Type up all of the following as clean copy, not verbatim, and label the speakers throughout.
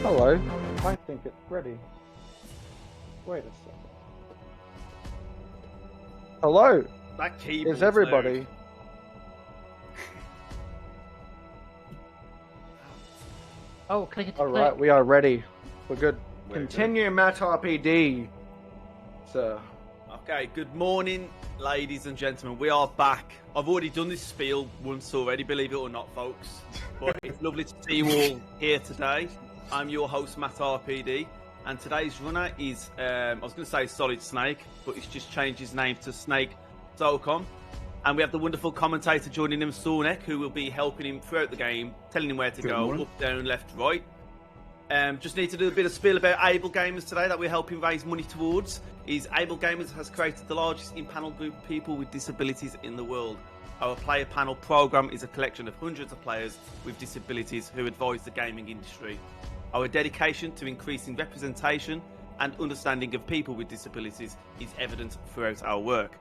Speaker 1: Hello, I think it's ready. Wait a second. Hello,
Speaker 2: That keyboard's
Speaker 1: is everybody?
Speaker 3: Oh, can I hit the
Speaker 1: Alright,
Speaker 3: play?
Speaker 1: we are ready. We're good.
Speaker 2: We're
Speaker 1: Continue Matt RPD. Sir.
Speaker 2: Okay, good morning, ladies and gentlemen. We are back. I've already done this spiel once already, believe it or not, folks. But it's lovely to see you all here today. I'm your host, Matt RPD, and today's runner is, I was going to say Solid Snake, but he's just changed his name to SnakeSocom. And we have the wonderful commentator joining him, Sornek, who will be helping him throughout the game, telling him where to go, up, down, left, right. Just need to do a bit of spiel about Able Gamers today that we're helping raise money towards. Able Gamers has created the largest in-panel group of people with disabilities in the world. Our player panel program is a collection of hundreds of players with disabilities who advise the gaming industry. Our dedication to increasing representation and understanding of people with disabilities is evident throughout our work.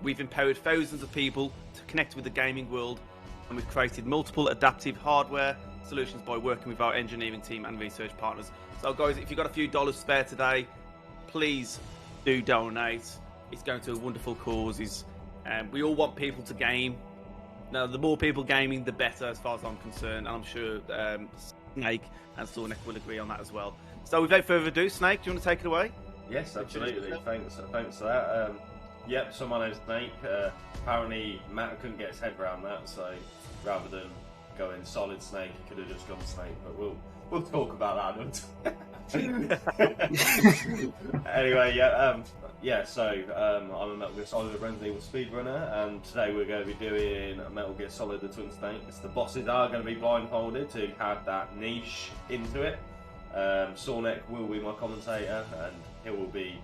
Speaker 2: We've empowered thousands of people to connect with the gaming world, and we've created multiple adaptive hardware solutions by working with our engineering team and research partners. So guys, if you've got a few dollars spare today, please do donate. It's going to a wonderful causes. We all want people to game. Now, the more people gaming, the better, as far as I'm concerned, and I'm sure Snake and Sornek will agree on that as well. So without further ado, Snake, do you want to take it away?
Speaker 4: Yes, absolutely. Thanks for that. Yep, so my name's Snake. Apparently Matt couldn't get his head around that, so rather than going Solid Snake, he could have just gone Snake, but we'll talk about that another time. Anyway, so I'm a Metal Gear Solid Resident Evil speedrunner, and today we're going to be doing Metal Gear Solid the Twin Snakes. The bosses are going to be blindfolded to add that niche into it. Sornek will be my commentator, and he will be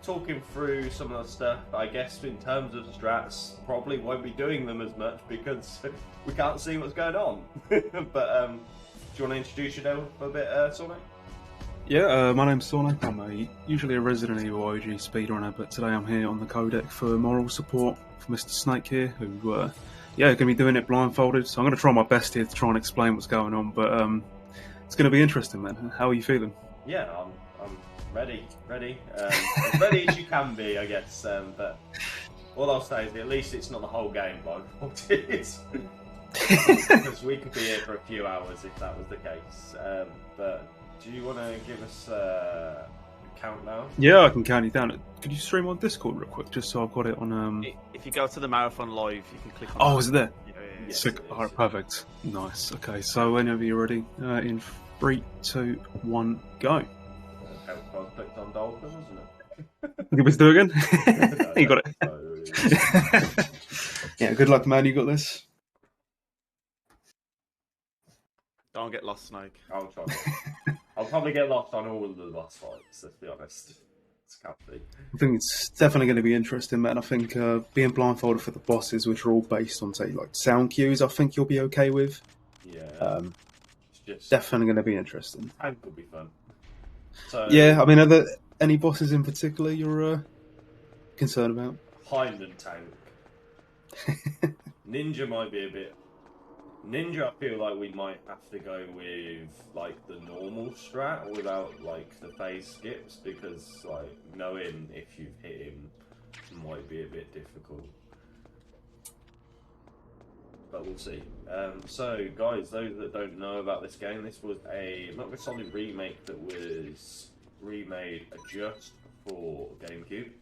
Speaker 4: talking through some of the stuff. I guess in terms of strats, probably won't be doing them as much because we can't see what's going on. But do you want to introduce yourself a bit, Sornek?
Speaker 5: Yeah, my name's Sornek. I'm usually a Resident Evil OG speedrunner, but today I'm here on the codec for moral support for Mr. Snake here, who, going to be doing it blindfolded. So I'm going to try my best here to try and explain what's going on, but it's going to be interesting, man. How are you feeling?
Speaker 4: Yeah, I'm ready. As ready as you can be, I guess. But all I'll say is at least it's not the whole game blindfolded. Because we could be here for a few hours if that was the case. But do you want to give us a countdown?
Speaker 5: Yeah, I can count you down. Could you stream on Discord real quick, just so I've got it on...
Speaker 2: If you go to the Marathon Live, you can click on
Speaker 5: Oh,
Speaker 2: that.
Speaker 5: is it there?
Speaker 2: Yeah.
Speaker 5: Sick. Alright, perfect. Nice. Okay, so whenever you're ready, in 3, 2, 1, go.
Speaker 4: Clicked on Dolphin, isn't it?
Speaker 5: Give us do again?
Speaker 4: No,
Speaker 5: You got it.
Speaker 4: it.
Speaker 5: Yeah, good luck, man. You got this.
Speaker 2: Don't get lost, Snake.
Speaker 4: I'll try. I'll probably get lost on all of the boss fights, let's be honest. It's can't be.
Speaker 5: I think it's definitely going to be interesting, man. I think being blindfolded for the bosses, which are all based on, say, like sound cues, I think you'll be okay with.
Speaker 4: Yeah. It's just
Speaker 5: Definitely going to be interesting.
Speaker 4: and could be fun. So
Speaker 5: Yeah, I mean, are there any bosses in particular you're concerned about?
Speaker 4: Hind and Tank. Ninja might be a bit. Ninja, I feel like we might have to go with like the normal strat without like the phase skips, because like knowing if you've hit him might be a bit difficult. But we'll see. So guys, those that don't know about this game, this was a Metal Gear Solid remake that was remade just for GameCube.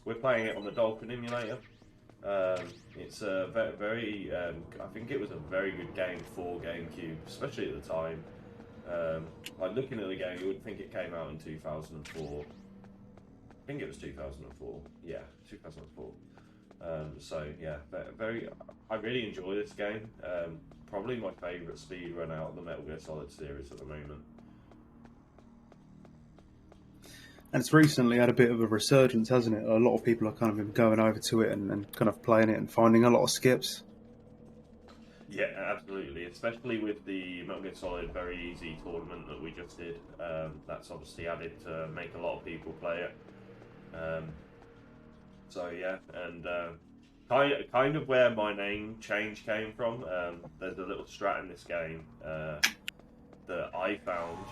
Speaker 4: We're playing it on the Dolphin emulator. It's a very, I think it was a very good game for GameCube, especially at the time. Like looking at the game, you wouldn't think it came out in 2004. I think it was 2004. Yeah, 2004. So yeah, I really enjoy this game. Probably my favourite speedrun out of the Metal Gear Solid series at the moment.
Speaker 5: And it's recently had a bit of a resurgence, hasn't it? A lot of people are kind of been going over to it and kind of playing it and finding a lot of skips.
Speaker 4: Yeah, absolutely. Especially with the Metal Gear Solid Very Easy tournament that we just did. That's obviously added to make a lot of people play it. So yeah, and kind of where my name change came from. There's a little strat in this game that I found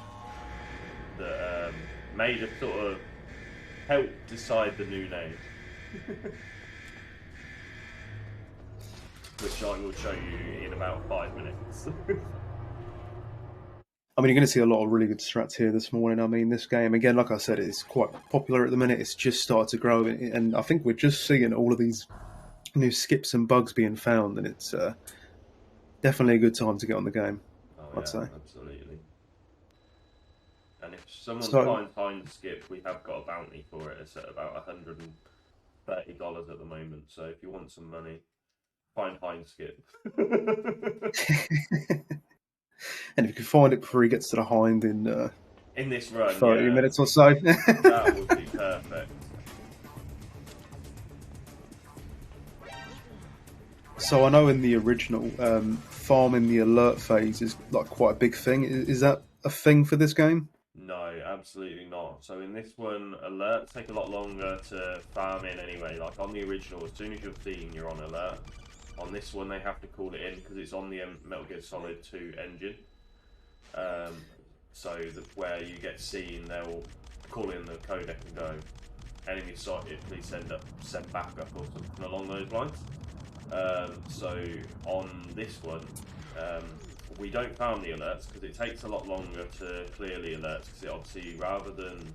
Speaker 4: made us sort of help decide the new name. Which I will show you in about 5 minutes.
Speaker 5: I mean, you're going to see a lot of really good strats here this morning. I mean, this game, again, like I said, it's quite popular at the minute. It's just started to grow, and I think we're just seeing all of these new skips and bugs being found, and it's definitely a good time to get on the game, I'd say.
Speaker 4: Absolutely. And if someone finds skip, we have got a bounty for it. It's at about $130 at the moment, so if you want some money, find Hind skip.
Speaker 5: And if you can find it before he gets to the Hind in
Speaker 4: this run,
Speaker 5: 30 minutes or so.
Speaker 4: That would be perfect.
Speaker 5: So I know in the original, farming the alert phase is like quite a big thing. Is that a thing for this game?
Speaker 4: No, absolutely not. So in this one, alerts take a lot longer to farm in anyway. Like on the original, as soon as you're seeing, you're on alert. On this one, they have to call it in because it's on the Metal Gear Solid 2 engine. Where you get seen, they'll call in the codec and go, enemy sighted, please send backup or something along those lines. So on this one, we don't farm the alerts because it takes a lot longer to clear the alerts, because it obviously, rather than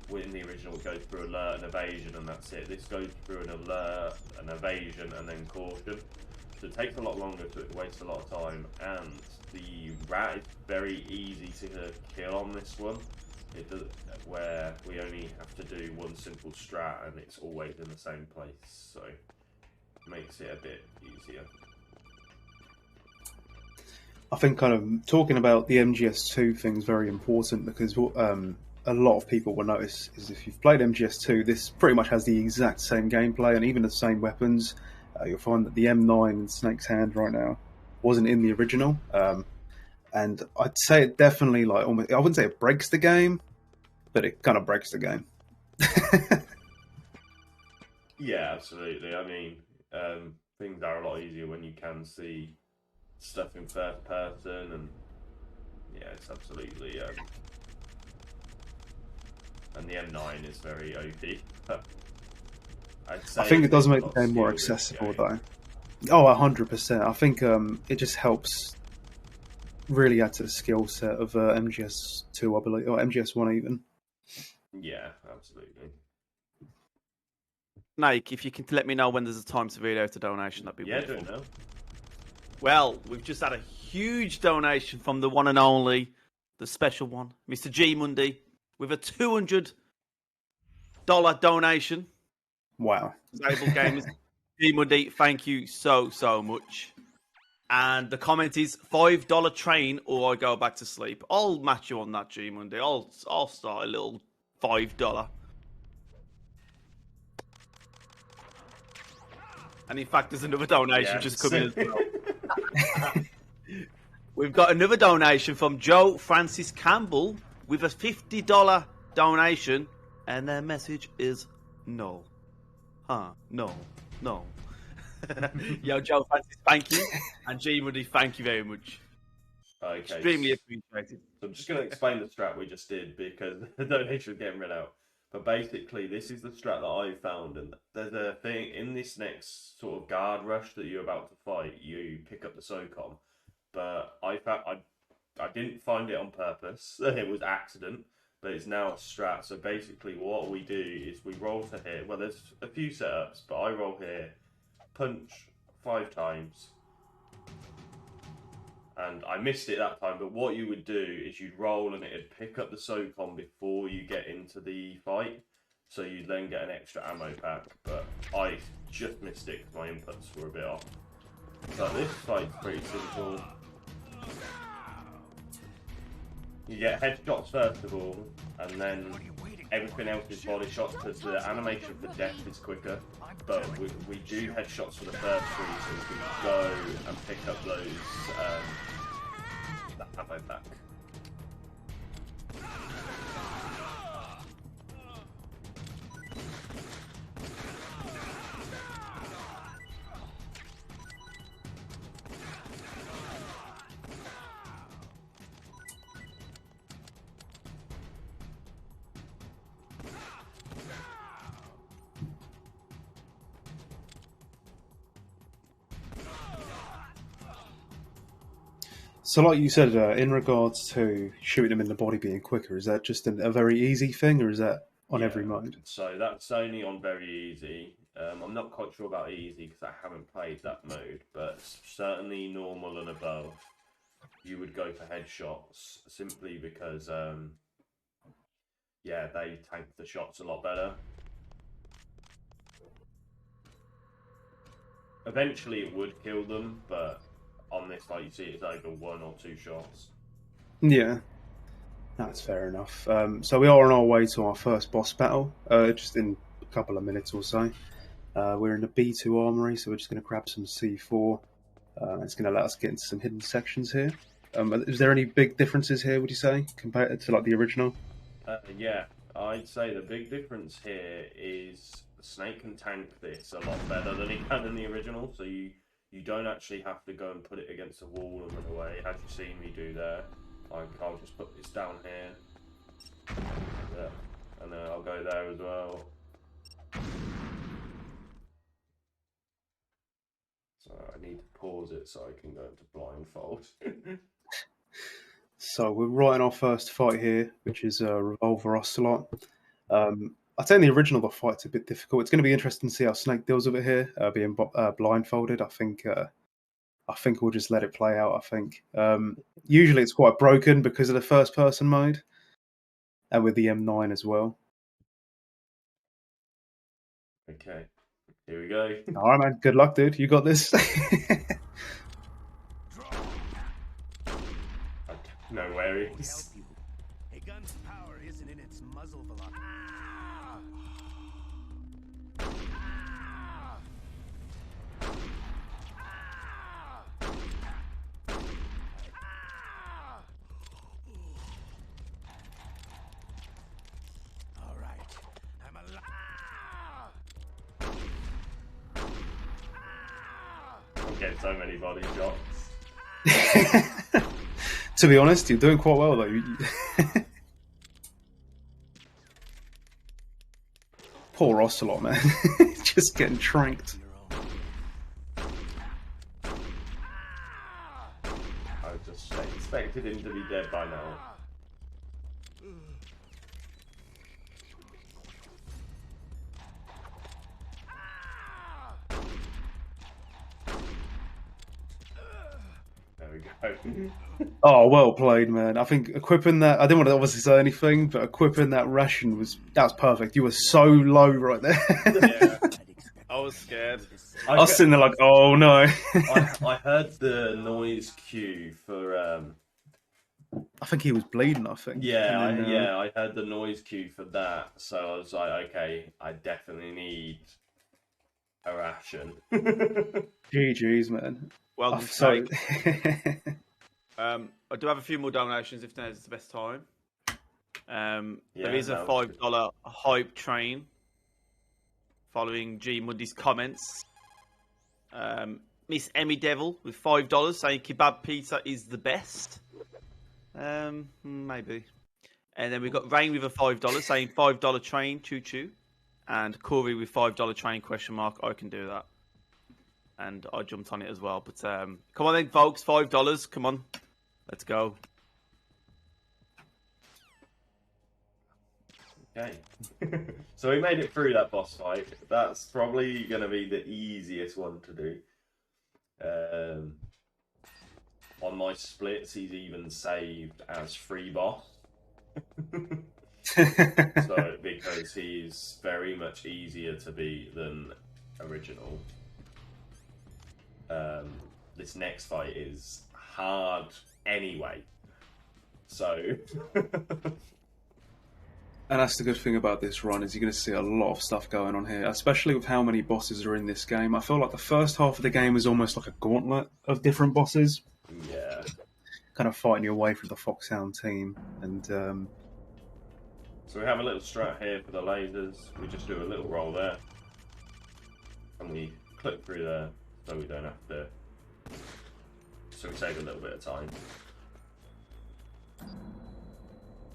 Speaker 4: in the original it goes through alert and evasion and that's it, this goes through an alert, an evasion and then caution. So it takes a lot longer, so it wastes a lot of time, and the rat is very easy to kill on this one. It does, where we only have to do one simple strat and it's always in the same place, so it makes it a bit easier.
Speaker 5: I think kind of talking about the MGS2 thing is very important, because what a lot of people will notice is if you've played MGS2, this pretty much has the exact same gameplay and even the same weapons. You'll find that the M9 in Snake's hand right now wasn't in the original. And I'd say it definitely, like, almost, I wouldn't say it breaks the game, but it kind of breaks the game.
Speaker 4: Yeah, absolutely. I mean, things are a lot easier when you can see stuff in first person, and yeah, it's absolutely. And the M9 is very OP. I
Speaker 5: think it does make the game more accessible, though. Oh, 100%. I think it just helps really add to the skill set of MGS2, I believe, or MGS1 even.
Speaker 4: Yeah, absolutely.
Speaker 2: Snake, if you can let me know when there's a time to read out a donation, that'd be wonderful.
Speaker 4: Yeah, do it now.
Speaker 2: Well, we've just had a huge donation from the one and only, the special one, Mr. G Mundy, with a $200 donation.
Speaker 5: Wow.
Speaker 2: Disabled Gamers. G Mundy, thank you so much. And the comment is $5 train or I go back to sleep. I'll match you on that, G Mundy. I'll start a little $5. And in fact, there's another donation just coming as well. We've got another donation from Joe Francis Campbell with a $50 donation, and their message is no. No. Yo, Joe Francis, thank you. And G Muddy, thank you very much.
Speaker 4: Okay.
Speaker 2: Extremely appreciated.
Speaker 4: So I'm just going to explain the strat we just did, because the donation was getting read out. But basically, this is the strat that I found, and there's a thing in this next sort of guard rush that you're about to fight. You pick up the SOCOM, but I didn't find it on purpose. It was accident, but it's now a strat. So basically, what we do is we roll to here. Well, there's a few setups, but I roll here, punch 5 times. And I missed it that time, but what you would do is you'd roll and it'd pick up the SOCOM before you get into the fight. So you'd then get an extra ammo pack, but I just missed it because my inputs were a bit off. So this fight's pretty simple. You get headshots first of all, and then everything else is body shots, because the animation for death is quicker. But we do headshots for the first 3, so we can go and pick up those that ammo back.
Speaker 5: So, like you said, in regards to shooting them in the body being quicker, is that just a very easy thing, or is that on every mode?
Speaker 4: So that's only on very easy. I'm not quite sure about easy because I haven't played that mode, but certainly normal and above, you would go for headshots simply because, yeah, they tank the shots a lot better. Eventually it would kill them, but on this, like you see, it's over 1 or 2 shots.
Speaker 5: Yeah, that's fair enough. So we are on our way to our first boss battle, just in a couple of minutes or so. We're in the B2 armory, so we're just going to grab some C4. It's going to let us get into some hidden sections here. Is there any big differences here, would you say, compared to like the original?
Speaker 4: Yeah, I'd say the big difference here is Snake can tank this a lot better than he can in the original, so you don't actually have to go and put it against the wall and run away, as you've seen me do there. I'll just put this down here. Yeah, and then I'll go there as well. So I need to pause it so I can go into blindfold.
Speaker 5: So we're right in our first fight here, which is Revolver Ocelot. I'd say in the original the fight's a bit difficult. It's going to be interesting to see how Snake deals with it here, being blindfolded. I think we'll just let it play out. I think usually it's quite broken because of the first-person mode, and with the M9 as well.
Speaker 4: Okay, here we go.
Speaker 5: All right, man. Good luck, dude. You got this.
Speaker 4: No worries.
Speaker 6: A gun's power isn't in its muzzle velocity. All right, I'm alive.
Speaker 4: I'm getting so many body shots.
Speaker 5: To be honest, you're doing quite well, though. Poor Ocelot, man. Just getting tranked.
Speaker 4: I just expected him to be dead by now. There we go.
Speaker 5: Oh, well played, man. I think equipping that, I didn't want to obviously say anything, but equipping that ration that was perfect. You were so low right there.
Speaker 2: Yeah, I was scared.
Speaker 5: I was sitting there like, oh no.
Speaker 4: I heard the noise cue for.
Speaker 5: I think he was bleeding, I think.
Speaker 4: Yeah,
Speaker 5: And then,
Speaker 4: I heard the noise cue for that, so I was like, okay, I definitely need a ration.
Speaker 5: GG's, man.
Speaker 2: Welcome,
Speaker 5: Oh, so...
Speaker 2: Snake. I do have a few more donations if now's the best time. There is a $5 hype train following G Mundy's comments. Miss Emmy Devil with $5 saying kebab pizza is the best. Maybe. And then we've got Rain with a $5 saying $5 train, choo choo. And Corey with $5 train question mark. I can do that. And I jumped on it as well. But come on then, folks, $5. Come on. Let's go.
Speaker 4: Okay. So we made it through that boss fight. That's probably going to be the easiest one to do. On my splits, he's even saved as free boss. So because he's very much easier to beat than original. This next fight is hard anyway. So
Speaker 5: And that's the good thing about this run, is you're going to see a lot of stuff going on here, especially with how many bosses are in this game. I feel like the first half of the game is almost like a gauntlet of different bosses.
Speaker 4: yeah.
Speaker 5: Kind of fighting your way through the Foxhound team. And
Speaker 4: So we have a little strat here for the lasers. We just do a little roll there. And we click through there, so we don't have to... So we save a little bit of time.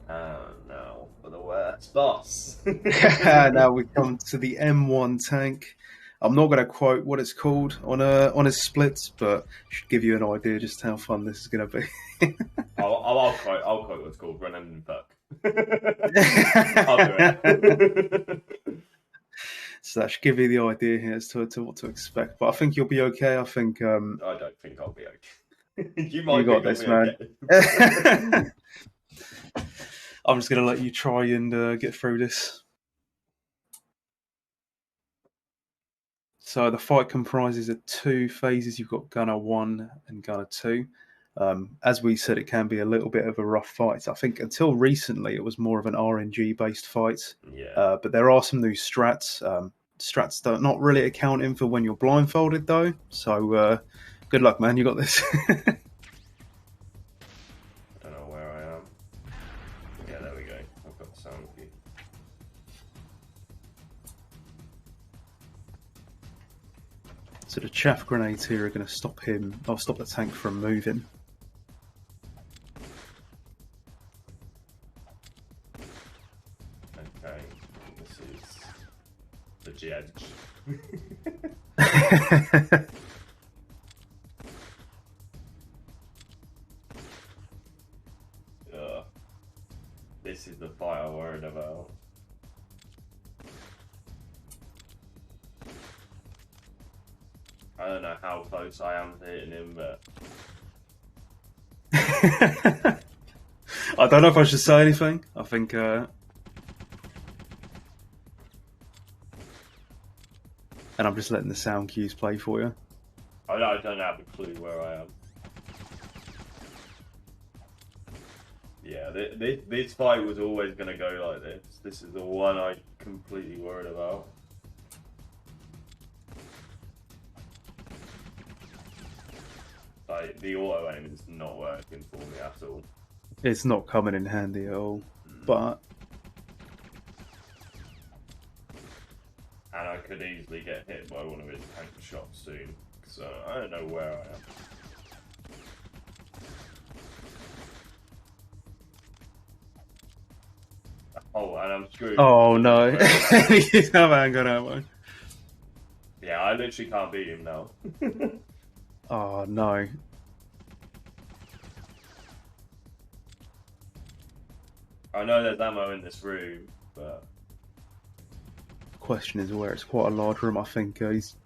Speaker 4: And now for the worst boss.
Speaker 5: now we come to the M1 tank. I'm not going to quote what it's called on his splits, but should give you an idea just how fun this is going to be.
Speaker 4: I'll quote what it's called. Run and fuck. I'll do it.
Speaker 5: So that should give you the idea here as to what to expect. But I think you'll be okay. I think.
Speaker 4: I don't think I'll be okay. You might.
Speaker 5: You got this, man.
Speaker 4: Okay.
Speaker 5: I'm just going to let you try and get through this. So the fight comprises of 2 phases. You've got Gunner 1 and Gunner 2. As we said, it can be a little bit of a rough fight. I think until recently it was more of an RNG-based fight.
Speaker 4: Yeah.
Speaker 5: But there are some new strats. Strats that are not really accounting for when you're blindfolded, though. So good luck, man. You got this.
Speaker 4: I don't know where I am. Yeah, there we go. I've got the sound cue.
Speaker 5: So the chaff grenades here are going to stop him. I'll stop the tank from moving.
Speaker 4: Okay, this is the judge. This is the fight I'm worried about. I don't know how close I am to hitting him, but
Speaker 5: I don't know if I should say anything. I think and I'm just letting the sound cues play for you.
Speaker 4: I don't have a clue where I am. Yeah, this fight was always going to go like this. This is the one I'm completely worried about. Like, the auto aim is not working for me at all.
Speaker 5: It's not coming in handy at all, but...
Speaker 4: And I could easily get hit by one of his tank shots soon, so I don't know where I am. Oh, and I'm screwed.
Speaker 5: Oh no. You haven't got ammo.
Speaker 4: Yeah, I literally can't beat him now.
Speaker 5: Oh no.
Speaker 4: I know there's ammo in this room, but...
Speaker 5: Question is where. It's quite a large room, I think. He's...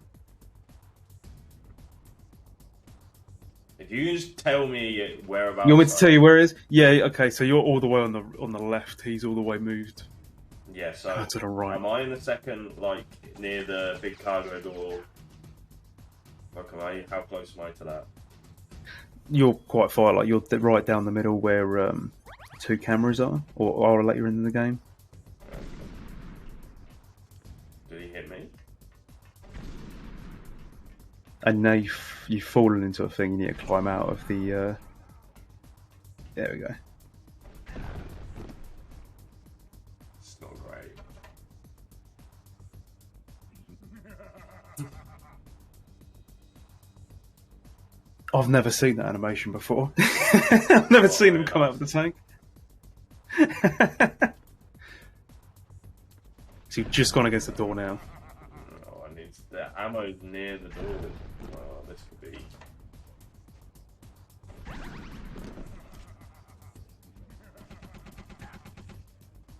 Speaker 4: If you can just tell me whereabouts...
Speaker 5: You want me to tell you where it is? Yeah, okay, so you're all the way on the left. He's all the way moved.
Speaker 4: Yeah, so...
Speaker 5: to the right.
Speaker 4: Am I in the second, like, near the big cargo door? Like, how close am I to that?
Speaker 5: You're quite far, like, you're right down the middle where 2 cameras are, or later in the game.
Speaker 4: Did he hit me?
Speaker 5: And now you've fallen into a thing and you need to climb out of the... There we go.
Speaker 4: It's not great.
Speaker 5: I've never seen that animation before. I've never seen him come out of the tank. So you've just gone against the door now.
Speaker 4: Oh, I need the ammo's near the door. Oh, this could be.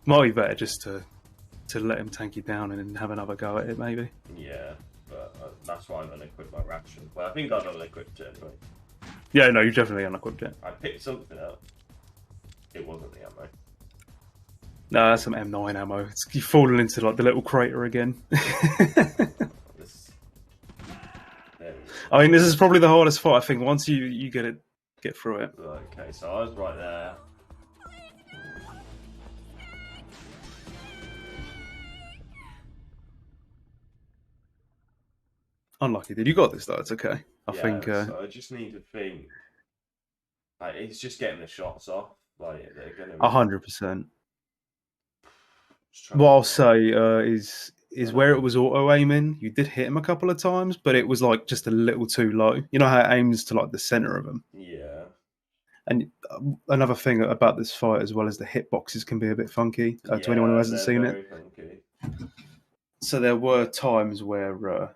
Speaker 5: Might be better just to let him tank you down and then have another go at it, maybe.
Speaker 4: Yeah, but that's why I'm going to equip my ration. Well, I think I've unequipped it anyway.
Speaker 5: Yeah, no, you definitely unequipped it.
Speaker 4: I picked something up. It wasn't the ammo.
Speaker 5: No, that's some M9 ammo. You've fallen into like the little crater again.
Speaker 4: This...
Speaker 5: I mean, this is probably the hardest fight. I think once you get through it.
Speaker 4: Okay, so I was right there.
Speaker 5: Unlucky, dude. You got this though. It's okay. I
Speaker 4: Yeah,
Speaker 5: think.
Speaker 4: So I just need to think. Like, it's just getting the shots off. Like, they're gonna.
Speaker 5: 100%. What I'll say is where it was auto aiming. You did hit him a couple of times, but it was like just a little too low. You know how it aims to like the center of him.
Speaker 4: Yeah.
Speaker 5: And another thing about this fight, as well as the hitboxes, can be a bit funky. To anyone who hasn't seen it.
Speaker 4: Funky.
Speaker 5: So there were times where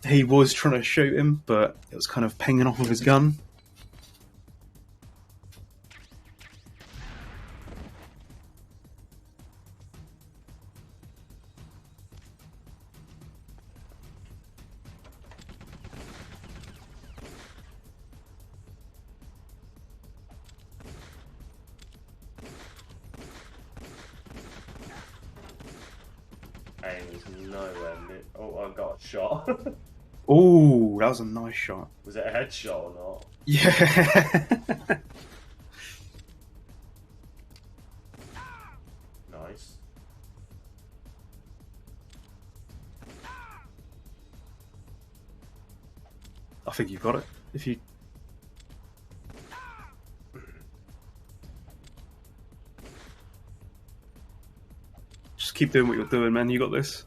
Speaker 5: He was trying to shoot him, but it was kind of pinging off of his gun.
Speaker 4: Aim is nowhere near. Oh, I got a shot.
Speaker 5: Ooh, that was a nice shot.
Speaker 4: Was it a headshot or not?
Speaker 5: Yeah.
Speaker 4: Nice.
Speaker 5: I think you've got it. If you... Just keep doing what you're doing, man. You got this.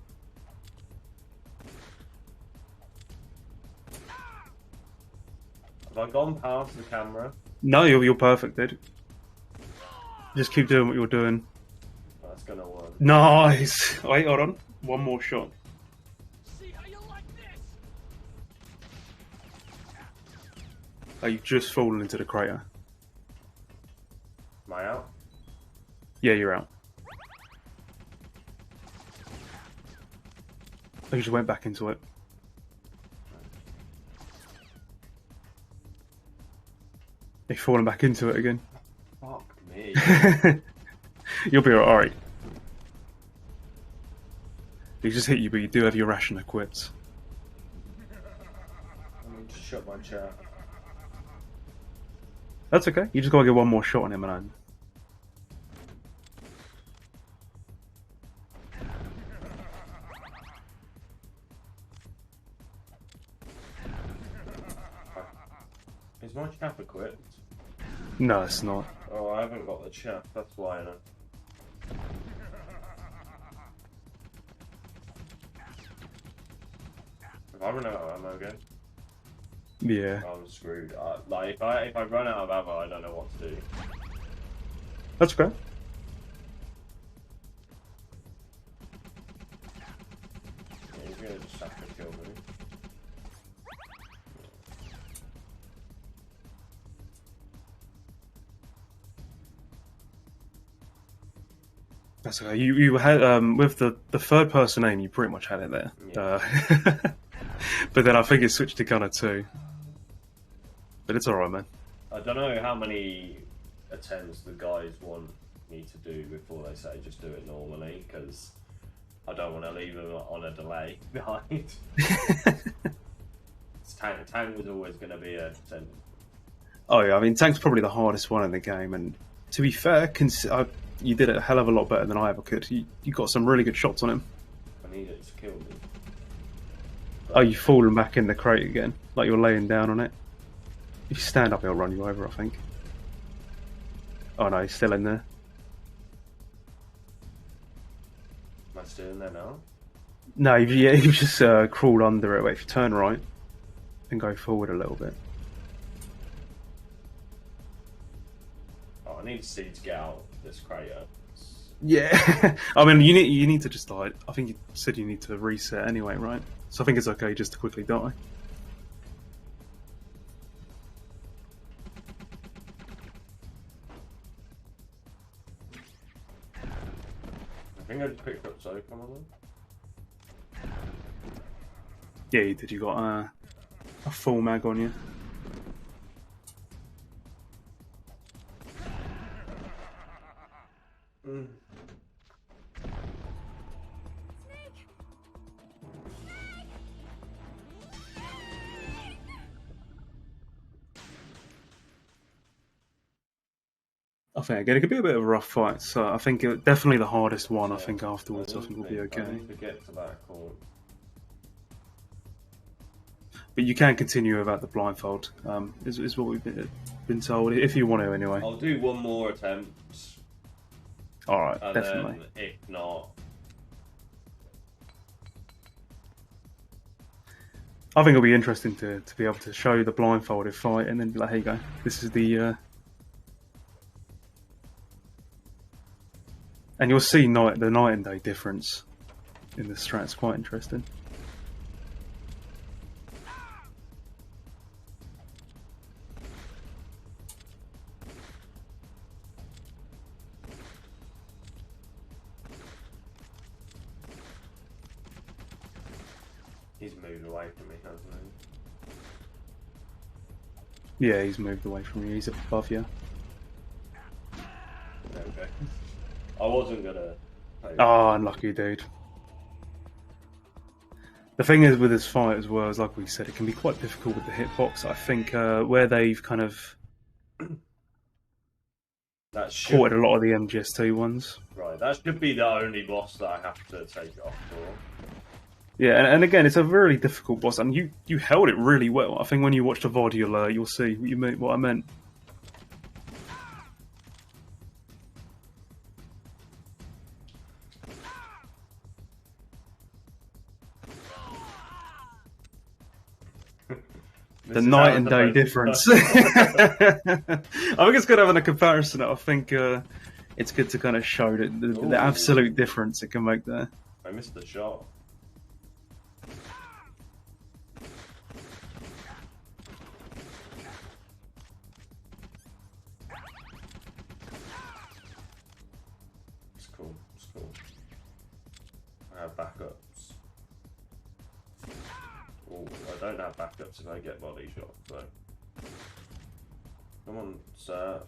Speaker 4: Have I gone past the camera?
Speaker 5: No, you're perfect, dude. Just keep doing what you're doing.
Speaker 4: That's gonna work.
Speaker 5: Nice. Wait, hold on. One more shot.
Speaker 6: See how you like this?
Speaker 5: Oh, you've just fallen into the crater.
Speaker 4: Am I out?
Speaker 5: Yeah, you're out. Oh, you just went back into it. You've fallen back into it again.
Speaker 4: Fuck me.
Speaker 5: You'll be alright. He just hit you, but you do have your ration equipped.
Speaker 4: I need to shut my chat.
Speaker 5: That's okay. You just gotta get one more shot on him and I'm...
Speaker 4: Is my chaff equipped?
Speaker 5: No, it's not.
Speaker 4: Oh, I haven't got the chaff, that's why I know. If I run out of ammo again,
Speaker 5: Yeah.
Speaker 4: I'm screwed. Like, if I run out of ammo, I don't know what to do.
Speaker 5: That's okay.
Speaker 4: Yeah, he's gonna just have to kill me.
Speaker 5: That's okay. You had with the third person aim, you pretty much had it there.
Speaker 4: Yeah.
Speaker 5: But then I think it switched to Gunner too. But it's alright, man.
Speaker 4: I don't know how many attempts the guys want me to do before they say just do it normally, because I don't want to leave them on a delay behind. Tank was always going to be a...
Speaker 5: Oh yeah, I mean Tank's probably the hardest one in the game, and to be fair, you did it a hell of a lot better than I ever could. You got some really good shots on him.
Speaker 4: I need it to kill me.
Speaker 5: Oh, you've fallen back in the crate again, like you're laying down on it. If you stand up, he'll run you over, I think. Oh no, he's still in there.
Speaker 4: Am I still in there now?
Speaker 5: No, you just crawled under it. Wait, if you turn right and go forward a little bit.
Speaker 4: Oh, I need to see to get out this crater.
Speaker 5: Yeah, I mean, you need to just like, I think you said you need to reset anyway, right? So I think it's okay just to quickly die.
Speaker 4: I think I just picked up SOCOM on them.
Speaker 5: Yeah, you did. You got a full mag on you.
Speaker 4: Mm.
Speaker 5: I think again, it could be a bit of a rough fight. So I think definitely the hardest one. I think afterwards, I think we'll be
Speaker 4: I
Speaker 5: okay.
Speaker 4: need to get to that corner.
Speaker 5: But you can continue without the blindfold. Is what we've been told. If you want to, anyway.
Speaker 4: I'll do one more attempt.
Speaker 5: All right,
Speaker 4: And
Speaker 5: definitely.
Speaker 4: then, if not,
Speaker 5: I think it'll be interesting to be able to show the blindfolded fight and then be like, "Here you go. This is the." And you'll see the night and day difference in the strats. Quite interesting.
Speaker 4: He's moved away from me, hasn't
Speaker 5: Yeah, he's moved away from you. He's above you.
Speaker 4: he? There we go. I wasn't gonna.
Speaker 5: Oh, unlucky, dude. The thing is with this fight as well, is like we said, it can be quite difficult with the hitbox. I think where they've kind of ported a lot of the MGS2 ones.
Speaker 4: Right, that should be the only boss that I have to take it off for.
Speaker 5: Yeah, and again, it's a really difficult boss, and you held it really well. I think when you watch the VOD, you'll see what I meant. The night and day difference. I think it's good having a comparison. I think it's good to kind of show the absolute difference it can make there.
Speaker 4: I missed the shot. It's cool. It's cool. I have backups. Oh, I don't have backups if I get body shot, so. Come on, sir.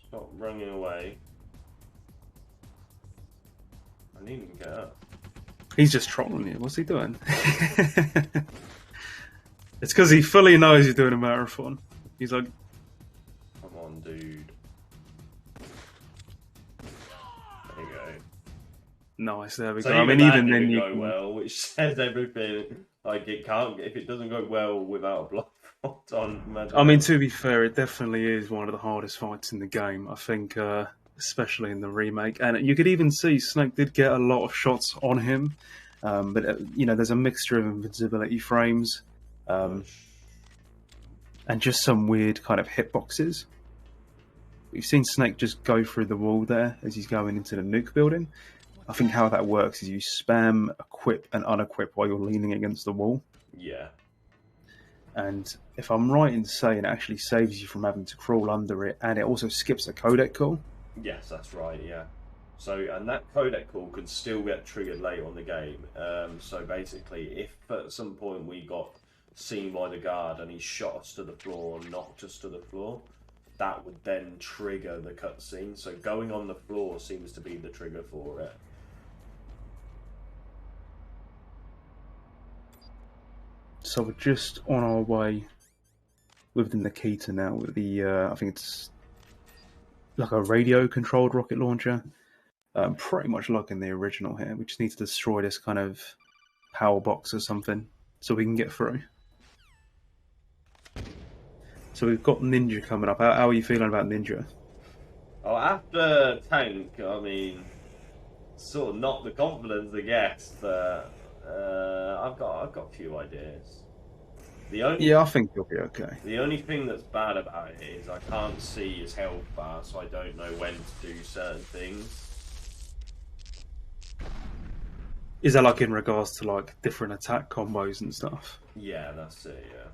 Speaker 4: Stop running away. I need him to get up.
Speaker 5: He's just trolling you. What's he doing? It's because he fully knows you're doing a marathon. He's like,
Speaker 4: Come on, dude. There you go.
Speaker 5: nice, there we
Speaker 4: So
Speaker 5: go. I mean, even then you
Speaker 4: go
Speaker 5: can...
Speaker 4: well, which says everything. Like it can't if it doesn't go well without a blindfold on.
Speaker 5: I mean, to be fair, it definitely is one of the hardest fights in the game. I think, especially in the remake, and you could even see Snake did get a lot of shots on him, but you know, there's a mixture of invincibility frames, and just some weird kind of hitboxes. We've seen Snake just go through the wall there as he's going into the nuke building. I think how that works is you spam equip and unequip while you're leaning against the wall.
Speaker 4: Yeah.
Speaker 5: And if I'm right in saying it actually saves you from having to crawl under it, and it also skips a codec call.
Speaker 4: Yes, that's right, yeah. So, and that codec call could still get triggered later on the game. So basically, if at some point we got seen by the guard and he shot us to the floor and knocked us to the floor, that would then trigger the cutscene. So going on the floor seems to be the trigger for it.
Speaker 5: So we're just on our way with the Nikita now with the, I think it's like a radio-controlled rocket launcher. Pretty much like in the original here. We just need to destroy this kind of power box or something so we can get through. So we've got Ninja coming up. How are you feeling about Ninja?
Speaker 4: Oh, after Tank, I mean, sort of not the confidence, I guess, but I've got a few ideas.
Speaker 5: Yeah, I think you'll be okay.
Speaker 4: The only thing that's bad about it is I can't see his health bar, so I don't know when to do certain things.
Speaker 5: Is that like in regards to like different attack combos and stuff?
Speaker 4: Yeah, that's it, yeah.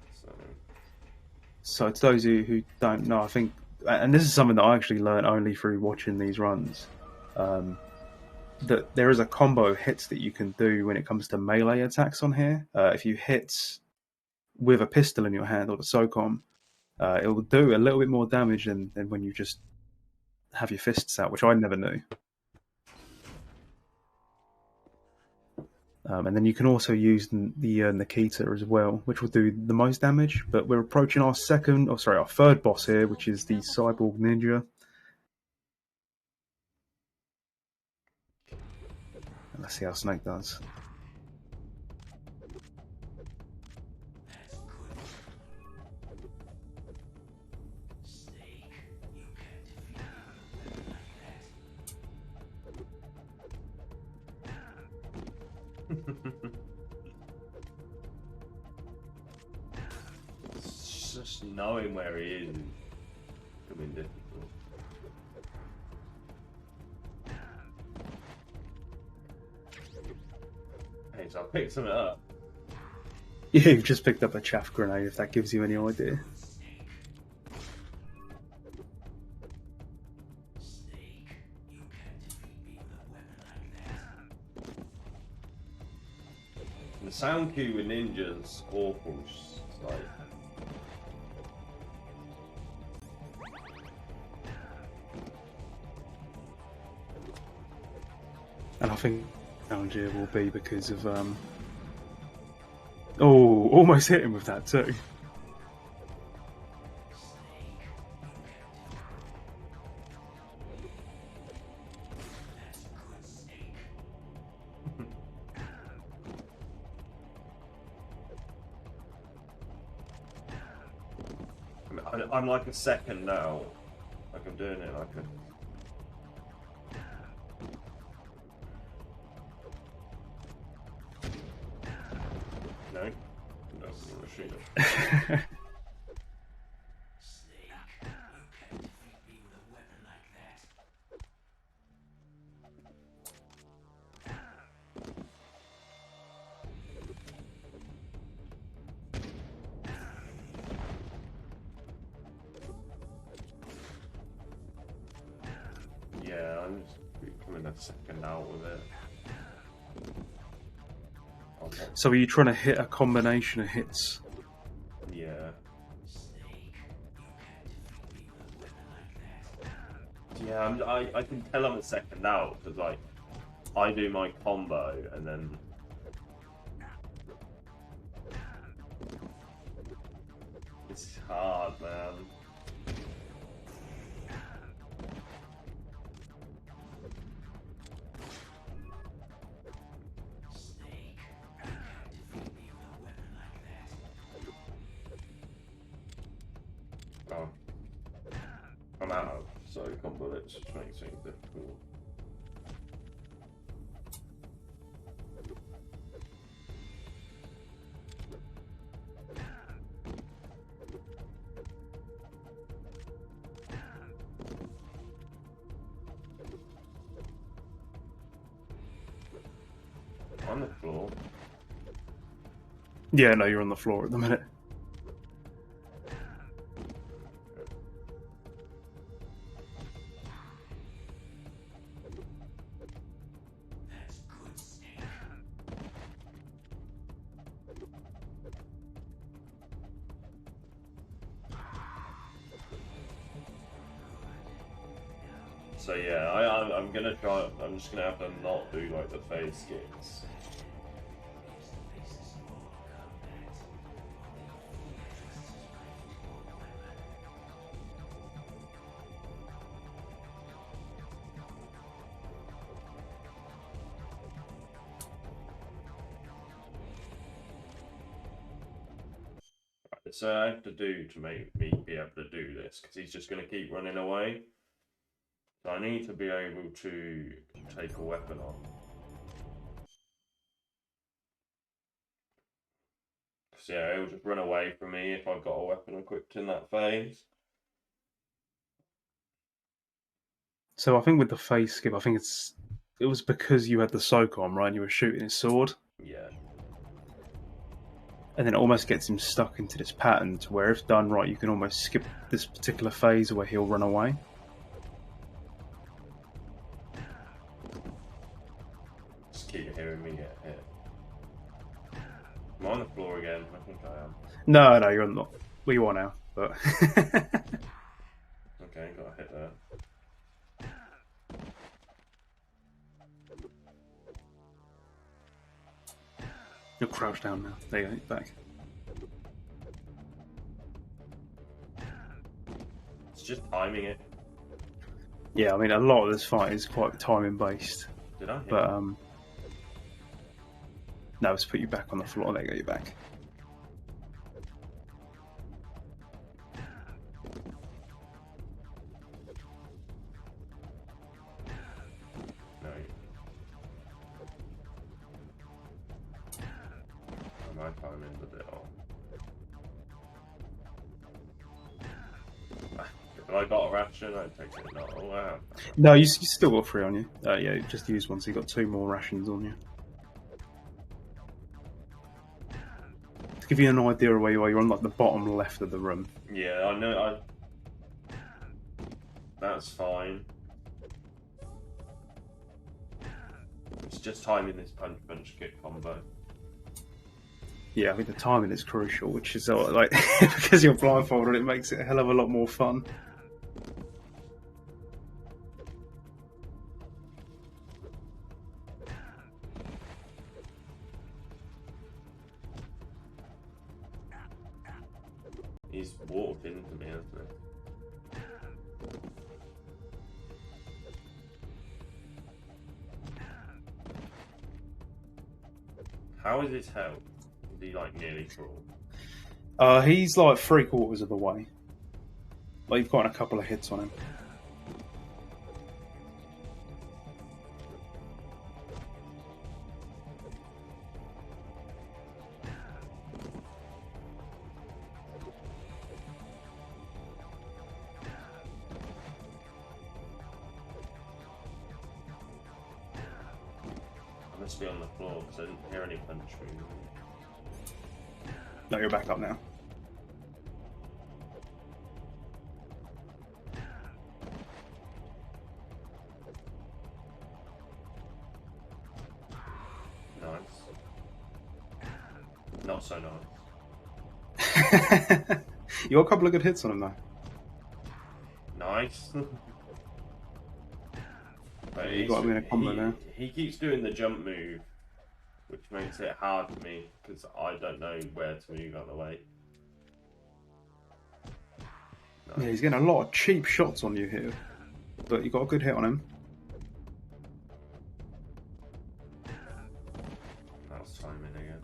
Speaker 5: So to those who don't know, I think, and this is something that I actually learned only through watching these runs, that there is a combo of hits that you can do when it comes to melee attacks on here. If you hit with a pistol in your hand or the SOCOM, it will do a little bit more damage than when you just have your fists out, which I never knew. And then you can also use the Nikita as well, which will do the most damage. But we're approaching our third boss here, which is the Cyborg Ninja. And let's see how Snake does.
Speaker 4: Just knowing where he is becoming difficult. Hey, so I picked something up.
Speaker 5: Yeah, you've just picked up a chaff grenade, if that gives you any idea.
Speaker 4: The sound cue with ninjas awful. It's like...
Speaker 5: And I think challenger will be because of oh, almost hit him with that too.
Speaker 4: I'm like a second now. Like I'm doing it like a... No? No, I'm gonna shoot it. Yeah, I'm just becoming a second out with it. Okay.
Speaker 5: So are you trying to hit a combination of hits?
Speaker 4: Yeah. Yeah, I can tell I'm a second out because like I do my combo and then it's hard, man. Oh. I'm out of SOCOM bullets, which makes things difficult. On the floor.
Speaker 5: Yeah, no, you're on the floor at the minute.
Speaker 4: So yeah, I'm gonna try. I'm just gonna have to not do like the phase skips. So I have to do to make me be able to do this because he's just going to keep running away. So I need to be able to take a weapon on. Because yeah, he'll just run away from me if I've got a weapon equipped in that phase.
Speaker 5: So I think with the phase skip, I think it was because you had the SOCOM, right? And you were shooting his sword.
Speaker 4: Yeah.
Speaker 5: And then it almost gets him stuck into this pattern to where if done right, you can almost skip this particular phase where he'll run away.
Speaker 4: Just keep hearing me get hit. I'm on the floor again. I think I am.
Speaker 5: No, you're not. Well, you are now, but...
Speaker 4: Okay, got a hit there.
Speaker 5: You're crouched down now. There you go, back.
Speaker 4: It's just timing it.
Speaker 5: Yeah, I mean, a lot of this fight is quite timing based.
Speaker 4: Did I hit?
Speaker 5: But, no, let's put you back on the floor. There you go, you're back.
Speaker 4: No. My timing's a bit off. If I got a ration, I'd take it. No, oh, wow.
Speaker 5: No, you still got 3 on you. Yeah, just use one, so you got 2 more rations on you. To give you an idea of where you are, you're on like the bottom left of the room.
Speaker 4: Yeah, I know. That's fine. It's just timing this punch kick combo.
Speaker 5: Yeah, I mean the timing is crucial, which is like because you're blindfolded, it makes it a hell of a lot more fun.
Speaker 4: He's walked into me, hasn't he? How is his health? Is he like nearly full?
Speaker 5: He's like 3/4 of the way. Like you've gotten a couple of hits on him.
Speaker 4: I must be on the floor because I didn't hear any punch movement.
Speaker 5: No, you're back up now.
Speaker 4: Nice. Not so nice.
Speaker 5: You got a couple of good hits on him though.
Speaker 4: Nice. But
Speaker 5: You got him in a combo now.
Speaker 4: He keeps doing the jump move, which makes it hard for me because I don't know where to move out of the way. Nice.
Speaker 5: Yeah, he's getting a lot of cheap shots on you here, but you got a good hit on him.
Speaker 4: That was timing again.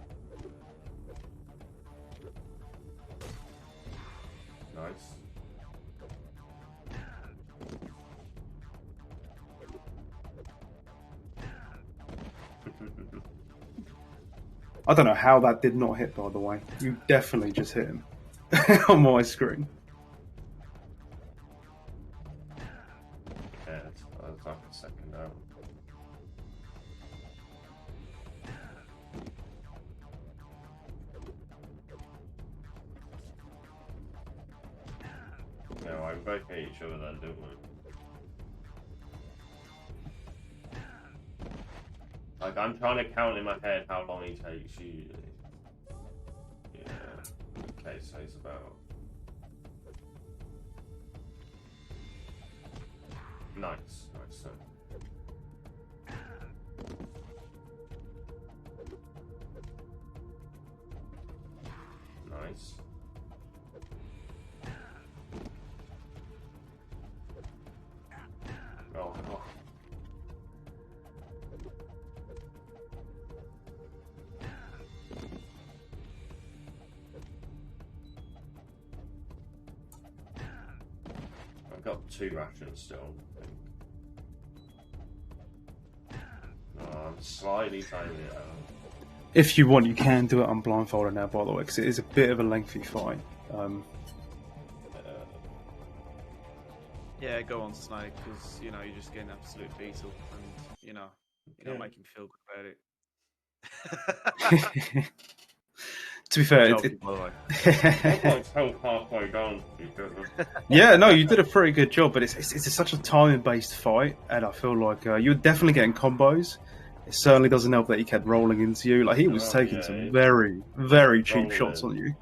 Speaker 4: Nice.
Speaker 5: I don't know how that did not hit, by the way. You definitely just hit him on my screen.
Speaker 4: Yeah, I was like a second out. No, I both hit each other then, don't we? Like, I'm trying to count in my head how long he takes usually. Yeah. Okay, so he's about... Nice, nice. So. Nice. Oh, oh. I've got 2 rations still, I think. Oh, I'm slightly tiny it out.
Speaker 5: If you want, you can do it on blindfolded now, by the way, because it is a bit of a lengthy fight.
Speaker 2: Yeah, go on, Snake, because you know you're just getting absolute beetle, and you know you're not making me feel good about it.
Speaker 5: To be fair,
Speaker 2: Joking, by the way.
Speaker 4: I'm like held halfway down because of...
Speaker 5: yeah, no, you did a pretty good job, but it's such a timing-based fight, and I feel like you're definitely getting combos. It certainly doesn't help that he kept rolling into you. Like he was taking some very, very cheap shots on you.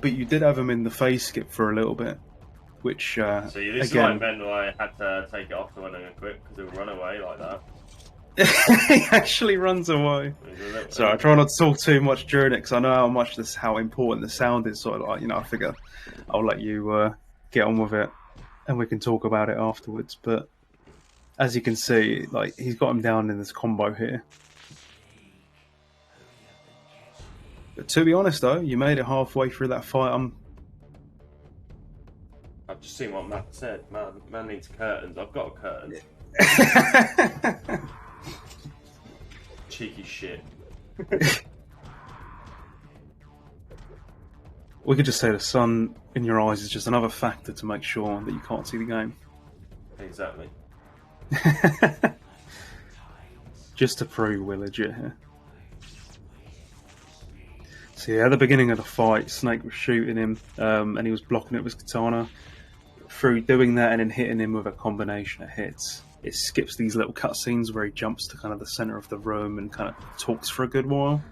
Speaker 5: But you did have him in the face skip for a little bit, which
Speaker 4: So this
Speaker 5: again,
Speaker 4: is like then I had to take it off to when I quit because it would run away like that.
Speaker 5: he actually runs away. So I try not to talk too much during it because I know how important the sound is. Sort of like, you know, I figure I'll let you get on with it, and we can talk about it afterwards. But as you can see, like he's got him down in this combo here. But to be honest, though, you made it halfway through that fight.
Speaker 4: I've just seen what Matt said. Man needs curtains. I've got a curtain. Cheeky shit.
Speaker 5: We could just say the sun in your eyes is just another factor to make sure that you can't see the game.
Speaker 4: Exactly.
Speaker 5: Just to prove we're legit here. So yeah, at the beginning of the fight, Snake was shooting him, and he was blocking it with his katana. Through doing that and then hitting him with a combination of hits, it skips these little cutscenes where he jumps to kind of the center of the room and kind of talks for a good while.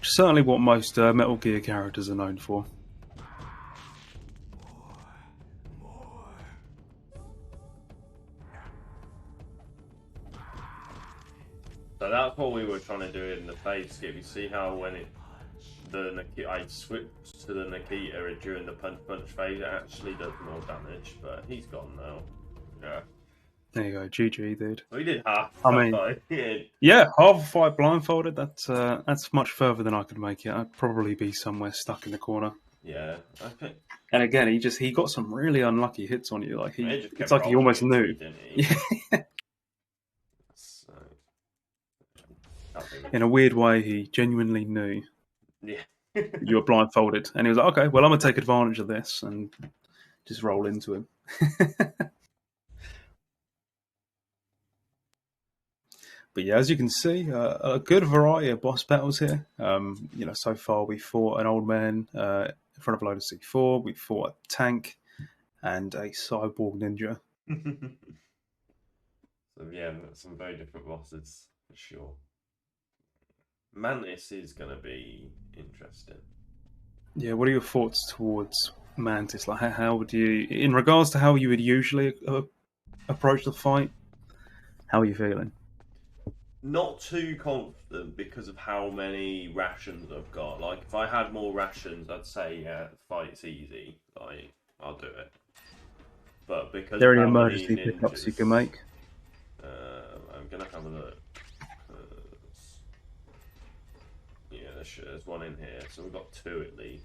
Speaker 5: Certainly what most Metal Gear characters are known for.
Speaker 4: So that's what we were trying to do in the phase skip. You see how when I switched to the Nikita during the punch phase, it actually does more damage, but he's gone now. Yeah.
Speaker 5: There you go, GG, dude.
Speaker 4: We did half.
Speaker 5: I mean, yeah, half a fight blindfolded. That's much further than I could make it. I'd probably be somewhere stuck in the corner.
Speaker 4: Yeah, I think.
Speaker 5: And again, he got some really unlucky hits on you. Like it's like he almost knew.
Speaker 4: Didn't he? So,
Speaker 5: in a weird way, he genuinely knew.
Speaker 4: Yeah.
Speaker 5: You were blindfolded, and he was like, "Okay, well, I'm gonna take advantage of this and just roll into him." But yeah, as you can see, a good variety of boss battles here. So far we fought an old man in front of a load of C4. We fought a tank and a cyborg ninja.
Speaker 4: So yeah, some very different bosses for sure. Mantis is going to be interesting.
Speaker 5: Yeah, what are your thoughts towards Mantis? Like, how would you, in regards to how you would usually approach the fight, how are you feeling?
Speaker 4: Not too confident because of how many rations I've got. Like, if I had more rations, I'd say, yeah, the fight's easy. Like, I'll do it. But because
Speaker 5: are there any
Speaker 4: of how
Speaker 5: emergency
Speaker 4: many
Speaker 5: pickups you
Speaker 4: ninjas,
Speaker 5: can make?
Speaker 4: I'm going to have a look. Yeah, there's one in here. So we've got two at least.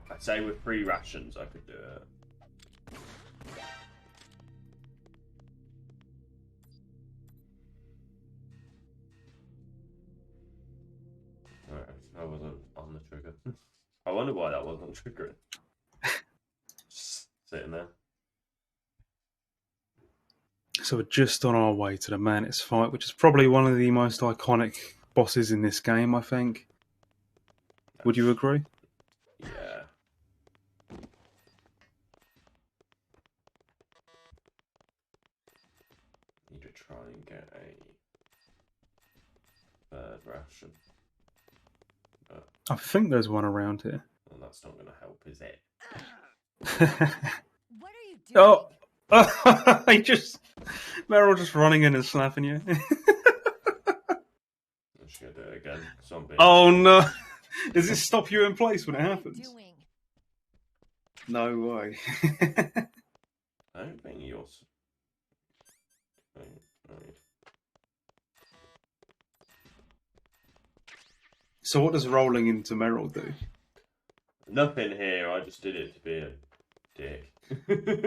Speaker 4: I'd say with 3 rations I could do it. Alright, I wasn't on the trigger. I wonder why that wasn't triggering. Just sitting there.
Speaker 5: So we're just on our way to the Mantis fight, which is probably one of the most iconic bosses in this game, I think. Would you agree?
Speaker 4: Yeah. Need to try and get a 3rd ration. But,
Speaker 5: I think there's one around here.
Speaker 4: well, that's not going to help, is it?
Speaker 7: What are you doing?
Speaker 5: Oh! Meryl just running in and slapping you.
Speaker 4: I'm just going to do it again. Zombie.
Speaker 5: Oh no! Does it stop you in place when it
Speaker 7: What are you
Speaker 5: happens?
Speaker 7: doing?
Speaker 5: No way.
Speaker 4: I don't think yours. Right.
Speaker 5: So what does rolling into Meryl do?
Speaker 4: Nothing here. I just did it to be a dick.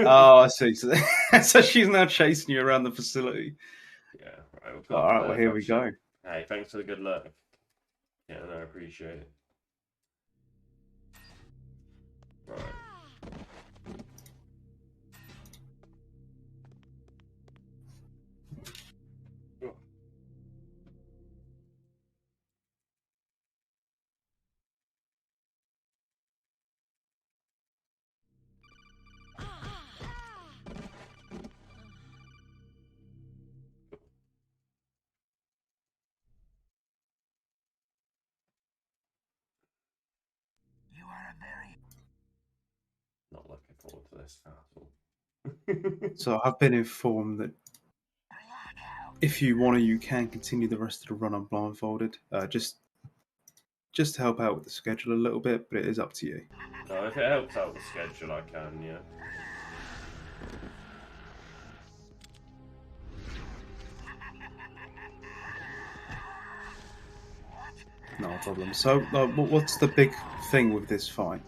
Speaker 5: Oh, I see. So, so she's now chasing you around the facility.
Speaker 4: Yeah. Right.
Speaker 5: All right. Well, here we go.
Speaker 4: Hey, thanks for the good luck. Yeah, no, I appreciate it. Right.
Speaker 6: You are a very
Speaker 4: Not looking forward to this at all.
Speaker 5: So I've been informed that if you want to, you can continue the rest of the run on blindfolded. Just to help out with the schedule a little bit, but it is up to you.
Speaker 4: No, if it helps out the schedule, I can, yeah.
Speaker 5: No problem. So what's the big thing with this fight?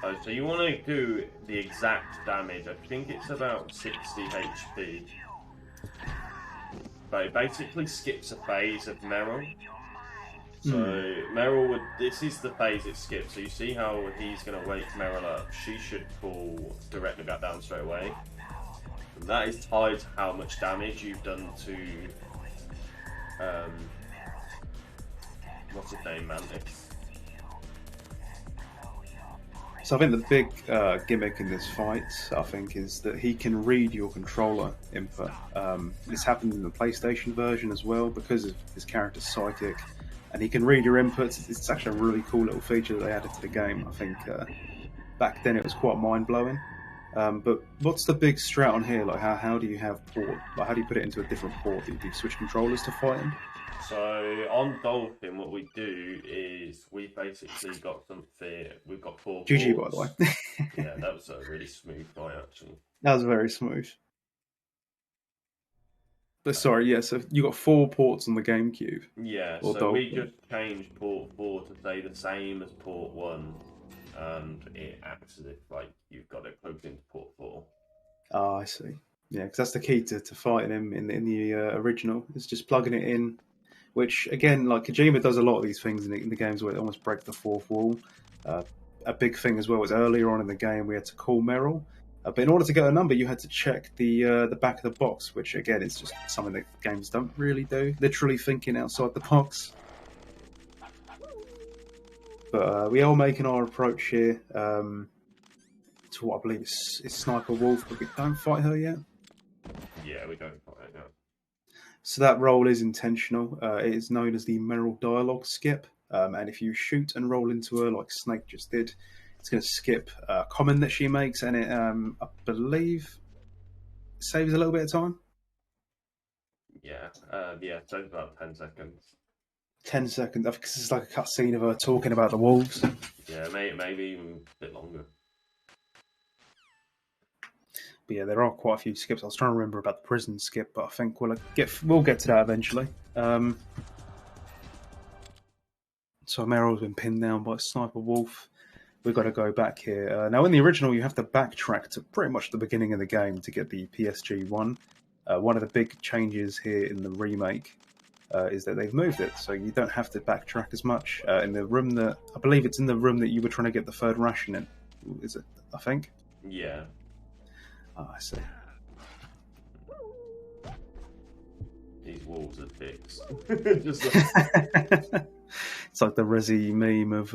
Speaker 4: Oh, so you want to do the exact damage. I think it's about 60 HP. But it basically skips a phase of Meryl. So Meryl would. This is the phase it skips. So you see how he's going to wake Meryl up. She should pull directly back down straight away. And that is tied to how much damage you've done to. What's his name, Mantis?
Speaker 5: So I think the big gimmick in this fight, I think, is that he can read your controller input. This happened in the PlayStation version as well because of his character's psychic, and he can read your inputs. It's actually a really cool little feature that they added to the game. I think back then it was quite mind-blowing. But what's the big strat on here? Like, how do you have port? Like, how do you put it into a different port? Do you switch controllers to fight him?
Speaker 4: So on Dolphin, what we do is we basically got something. We've got 4
Speaker 5: GG,
Speaker 4: ports.
Speaker 5: by the way.
Speaker 4: Yeah, that was a really smooth fight, actually.
Speaker 5: That was very smooth. But sorry, yeah, so you got 4 ports on the GameCube.
Speaker 4: Yeah,
Speaker 5: Or
Speaker 4: so
Speaker 5: Dolphin.
Speaker 4: we just changed port 4 to say the same as port 1, and it acts as if like you've got it plugged into port 4.
Speaker 5: Oh, I see. Yeah, because that's the key to fighting him in the original. Is just plugging it in. Which, again, like Kojima does a lot of these things in the games where it almost breaks the fourth wall. A big thing as well was earlier on in the game we had to call Meryl. But in order to get a number, you had to check the back of the box, which, again, is just something that games don't really do. Literally thinking outside the box. But we are making our approach here to what I believe is Sniper Wolf, but we don't fight her yet.
Speaker 4: Yeah, we don't fight it now.
Speaker 5: So that roll is intentional. It is known as the Meryl Dialogue Skip. And if you shoot and roll into her like Snake just did, it's going to skip a comment that she makes, and it, I believe, saves a little bit of time.
Speaker 4: Yeah, so it's about 10 seconds.
Speaker 5: 10 seconds, because it's like a cutscene of her talking about the wolves.
Speaker 4: Yeah, maybe even a bit longer.
Speaker 5: But yeah, there are quite a few skips. I was trying to remember about the prison skip, but I think we'll get to that eventually. So Meryl's been pinned down by Sniper Wolf. We've got to go back here. Now, in the original, you have to backtrack to pretty much the beginning of the game to get the PSG one. One of the big changes here in the remake is that they've moved it, so you don't have to backtrack as much. In the room that I believe it's in the room that you were trying to get the third ration in. Is it? I think.
Speaker 4: Yeah.
Speaker 5: Oh, I see.
Speaker 4: These wolves are dicks.
Speaker 5: It's like the Resi meme of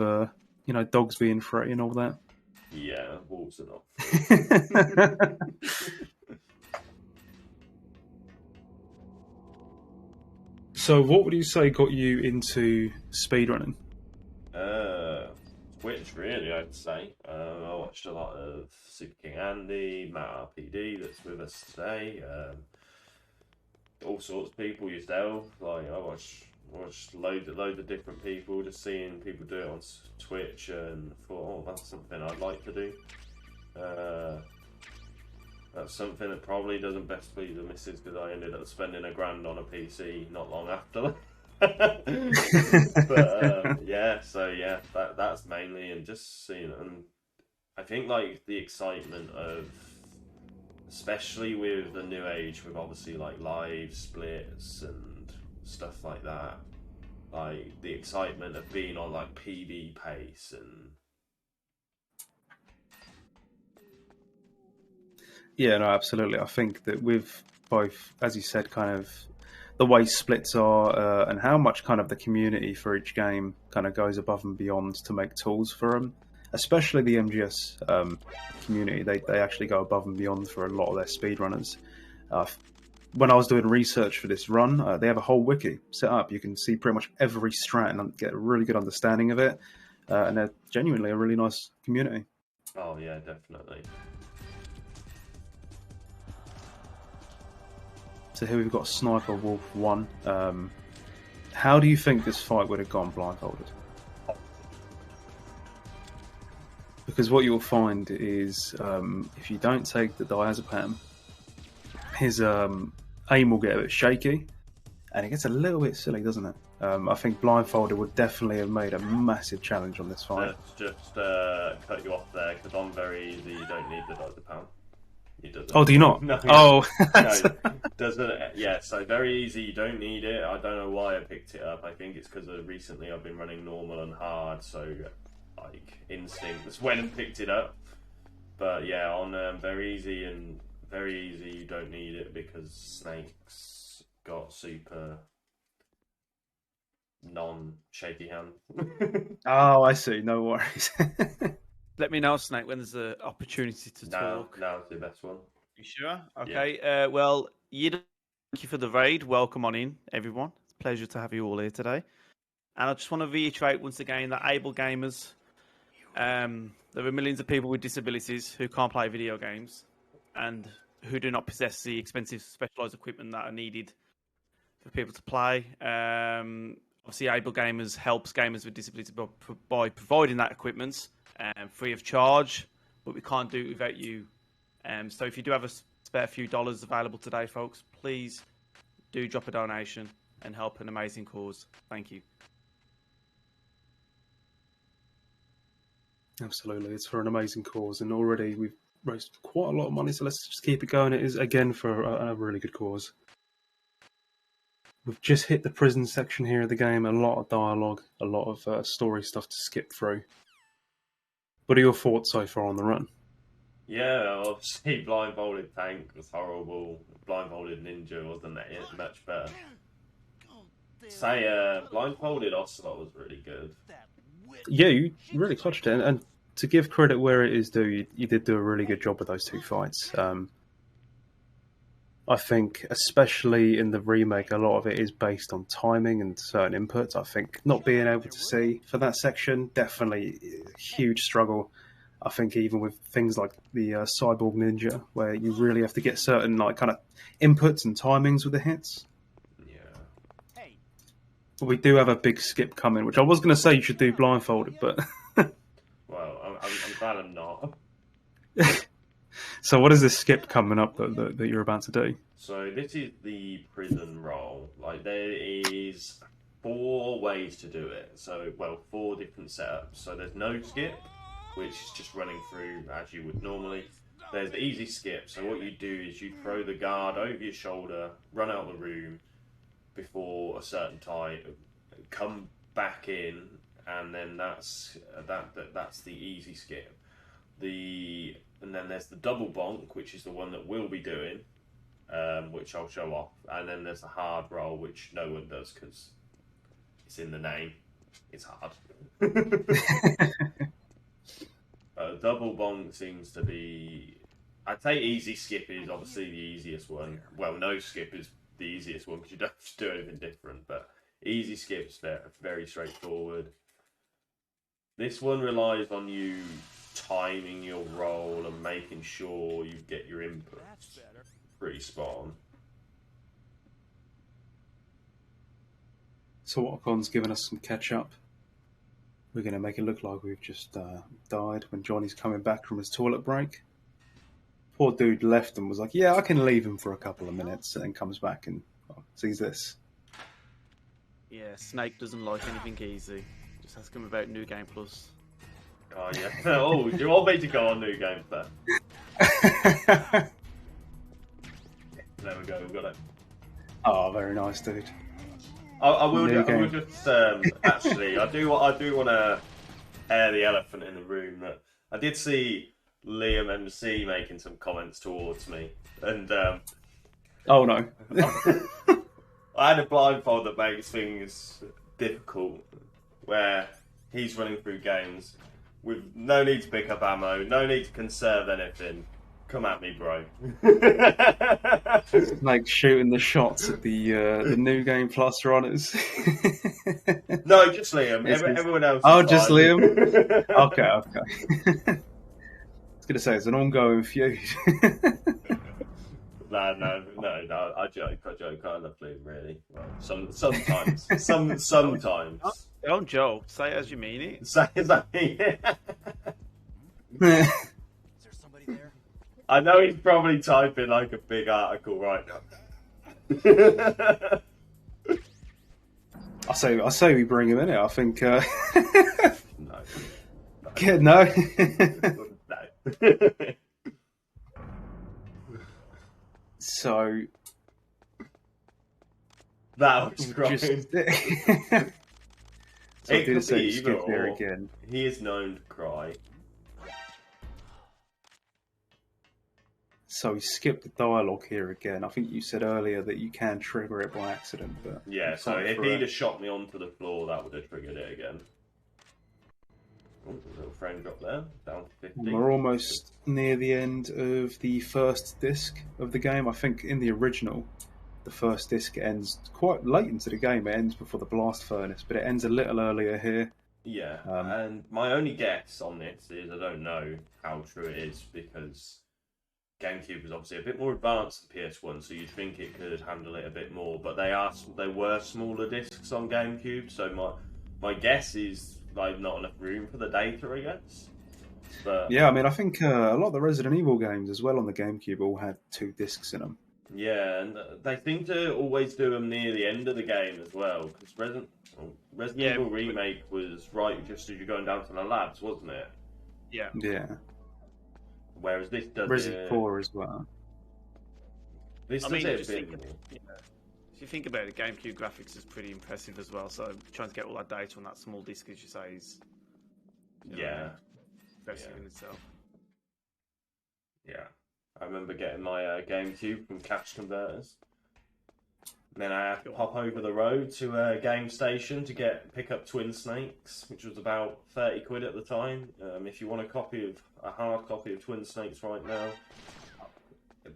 Speaker 5: dogs being threatened and all that.
Speaker 4: Yeah, wolves are not.
Speaker 5: So, what would you say got you into speedrunning?
Speaker 4: Twitch, really, I'd say. I watched a lot of Super King Andy, Matt RPD, that's with us today. All sorts of people, yourself. Like, I watched loads of different people, just seeing people do it on Twitch, and thought, oh, that's something I'd like to do. That's something that probably doesn't best please the missus, because I ended up spending $1,000 on a PC not long after that. But that's mainly, and just seeing, and I think like the excitement of, especially with the new age, with obviously like live splits and stuff like that, like the excitement of being on like PB pace and.
Speaker 5: Yeah, no, absolutely. I think that with both, as you said, kind of the way splits are and how much kind of the community for each game kind of goes above and beyond to make tools for them, especially the MGS community, they actually go above and beyond for a lot of their speedrunners. When I was doing research for this run, they have a whole wiki set up. You can see pretty much every strat and get a really good understanding of it. And they're genuinely a really nice community.
Speaker 4: Oh, yeah, definitely.
Speaker 5: So here we've got Sniper Wolf 1. How do you think this fight would have gone blindfolded? Because what you'll find is if you don't take the diazepam, his aim will get a bit shaky, and it gets a little bit silly, doesn't it? I think blindfolded would definitely have made a massive challenge on this fight.
Speaker 4: Let's just cut you off there, because on very easy, you don't need the diazepam. It doesn't.
Speaker 5: Oh, do you not?
Speaker 4: No.
Speaker 5: Oh.
Speaker 4: No, doesn't. Yeah, so very easy. You don't need it. I don't know why I picked it up. I think it's because recently I've been running normal and hard, so like instinct went and picked it up. But yeah, on very easy, you don't need it because Snake's got super non-shaky hand.
Speaker 5: Oh, I see. No worries.
Speaker 2: Let me know, Snake, when there's an opportunity to
Speaker 4: Now
Speaker 2: talk.
Speaker 4: it's the best one.
Speaker 2: You sure? Okay. Well, thank you for the raid. Welcome on in, everyone. It's a pleasure to have you all here today. And I just want to reiterate once again that able gamers, there are millions of people with disabilities who can't play video games and who do not possess the expensive specialised equipment that are needed for people to play. Obviously, able gamers helps gamers with disabilities by providing that equipment free of charge, but we can't do it without you. So if you do have a spare few dollars available today, folks, please do drop a donation and help an amazing cause. Thank you.
Speaker 5: Absolutely, it's for an amazing cause, and already we've raised quite a lot of money, so let's just keep it going. It is, again, for a really good cause. We've just hit the prison section here of the game, a lot of dialogue, a lot of story stuff to skip through. What are your thoughts so far on the run?
Speaker 4: Yeah, obviously Blindfolded Tank was horrible. Blindfolded Ninja wasn't much better. Say, Blindfolded Ocelot was really good.
Speaker 5: Yeah, you really clutched it, and to give credit where it is due, you did do a really good job with those two fights. I think, especially in the remake, a lot of it is based on timing and certain inputs. I think not being able to see for that section, definitely a huge struggle. I think even with things like the Cyborg Ninja, where you really have to get certain like kind of inputs and timings with the hits.
Speaker 4: Yeah.
Speaker 5: But we do have a big skip coming, which I was going to say you should do blindfolded, but...
Speaker 4: Well, I'm glad I'm not.
Speaker 5: So what is this skip coming up that you're about to do?
Speaker 4: So this is the prison roll. Like, there is 4 ways to do it. So, well, 4 different setups. So there's no skip, which is just running through as you would normally. There's the easy skip. So what you do is you throw the guard over your shoulder, run out of the room before a certain time, come back in, and then that's the easy skip. And then there's the double bonk, which is the one that we'll be doing, which I'll show off. And then there's the hard roll, which no one does because it's in the name. It's hard. Double bonk seems to be... I'd say easy skip is obviously the easiest one. Well, no skip is the easiest one because you don't have to do anything different. But easy skip's very straightforward. This one relies on you timing your roll and making sure you get your input pretty spot on.
Speaker 5: So Ocon's given us some catch up. We're going to make it look like we've just died when Johnny's coming back from his toilet break. Poor dude left and was like, yeah, I can leave him for a couple of minutes, and then comes back and sees this.
Speaker 2: Yeah, Snake doesn't like anything easy. Just ask him about New Game Plus.
Speaker 4: Oh, yeah. Oh, do you want me to go on New Game then? There we go, we've got it.
Speaker 5: Oh, very nice, dude.
Speaker 4: I will just actually, I do want to air the elephant in the room that I did see Liam MC making some comments towards me, and
Speaker 5: oh no.
Speaker 4: I had a blindfold that makes things difficult, where he's running through games with no need to pick up ammo, no need to conserve anything. Come at me, bro.
Speaker 5: Like shooting the shots at the New Game Plus runners.
Speaker 4: No, just Liam. Everyone else.
Speaker 5: Oh,
Speaker 4: is
Speaker 5: just
Speaker 4: fine.
Speaker 5: Liam? Okay. I was going to say, it's an ongoing feud.
Speaker 4: No, I joke. I love Liam, really. Well, sometimes. Sometimes.
Speaker 2: Don't joke. Say it as you mean it.
Speaker 4: Is that me?
Speaker 6: Is there somebody there?
Speaker 4: I know he's probably typing like a big article right now.
Speaker 5: I say we bring him in here. I think.
Speaker 4: No.
Speaker 5: No.
Speaker 4: No.
Speaker 5: So
Speaker 4: That was right.
Speaker 5: so I
Speaker 4: It
Speaker 5: did
Speaker 4: could
Speaker 5: say
Speaker 4: be
Speaker 5: skip
Speaker 4: either
Speaker 5: here
Speaker 4: or.
Speaker 5: again.
Speaker 4: He is known to cry.
Speaker 5: So he skipped the dialogue here again. I think you said earlier that you can trigger it by accident, but
Speaker 4: Yeah,
Speaker 5: you
Speaker 4: so
Speaker 5: can't
Speaker 4: if
Speaker 5: for
Speaker 4: he'd
Speaker 5: it.
Speaker 4: have shot me onto the floor, that would have triggered it again. Oh, a little frame drop there, down to 50.
Speaker 5: We're almost near the end of the first disc of the game. I think in the original, the first disc ends quite late into the game. It ends before the blast furnace, but it ends a little earlier here.
Speaker 4: Yeah, and my only guess on this is I don't know how true it is because GameCube was obviously a bit more advanced than PS1, so you'd think it could handle it a bit more. But they were smaller discs on GameCube, so my guess is like not enough room for the data, I guess. But
Speaker 5: Yeah, I mean, I think a lot of the Resident Evil games as well on the GameCube all had 2 discs in them.
Speaker 4: yeah, and they seem to always do them near the end of the game as well, because Resident Evil Remake was right just as you're going down to the labs, wasn't it?
Speaker 2: Yeah.
Speaker 5: Yeah.
Speaker 4: Whereas this does
Speaker 5: Resident
Speaker 4: it...
Speaker 5: 4 as well.
Speaker 4: This
Speaker 2: I
Speaker 4: does
Speaker 2: mean,
Speaker 4: it a
Speaker 2: just
Speaker 4: bit
Speaker 2: think,
Speaker 4: more.
Speaker 2: if you think about it, GameCube graphics is pretty impressive as well. So trying to get all that data on that small disc, as you say, is
Speaker 4: Yeah.
Speaker 2: impressive in itself.
Speaker 4: Yeah. I remember getting my GameCube from Cash Converters. And then I had to pop over the road to a game station to pick up Twin Snakes, which was about 30 quid at the time. If you want a hard copy of Twin Snakes right now,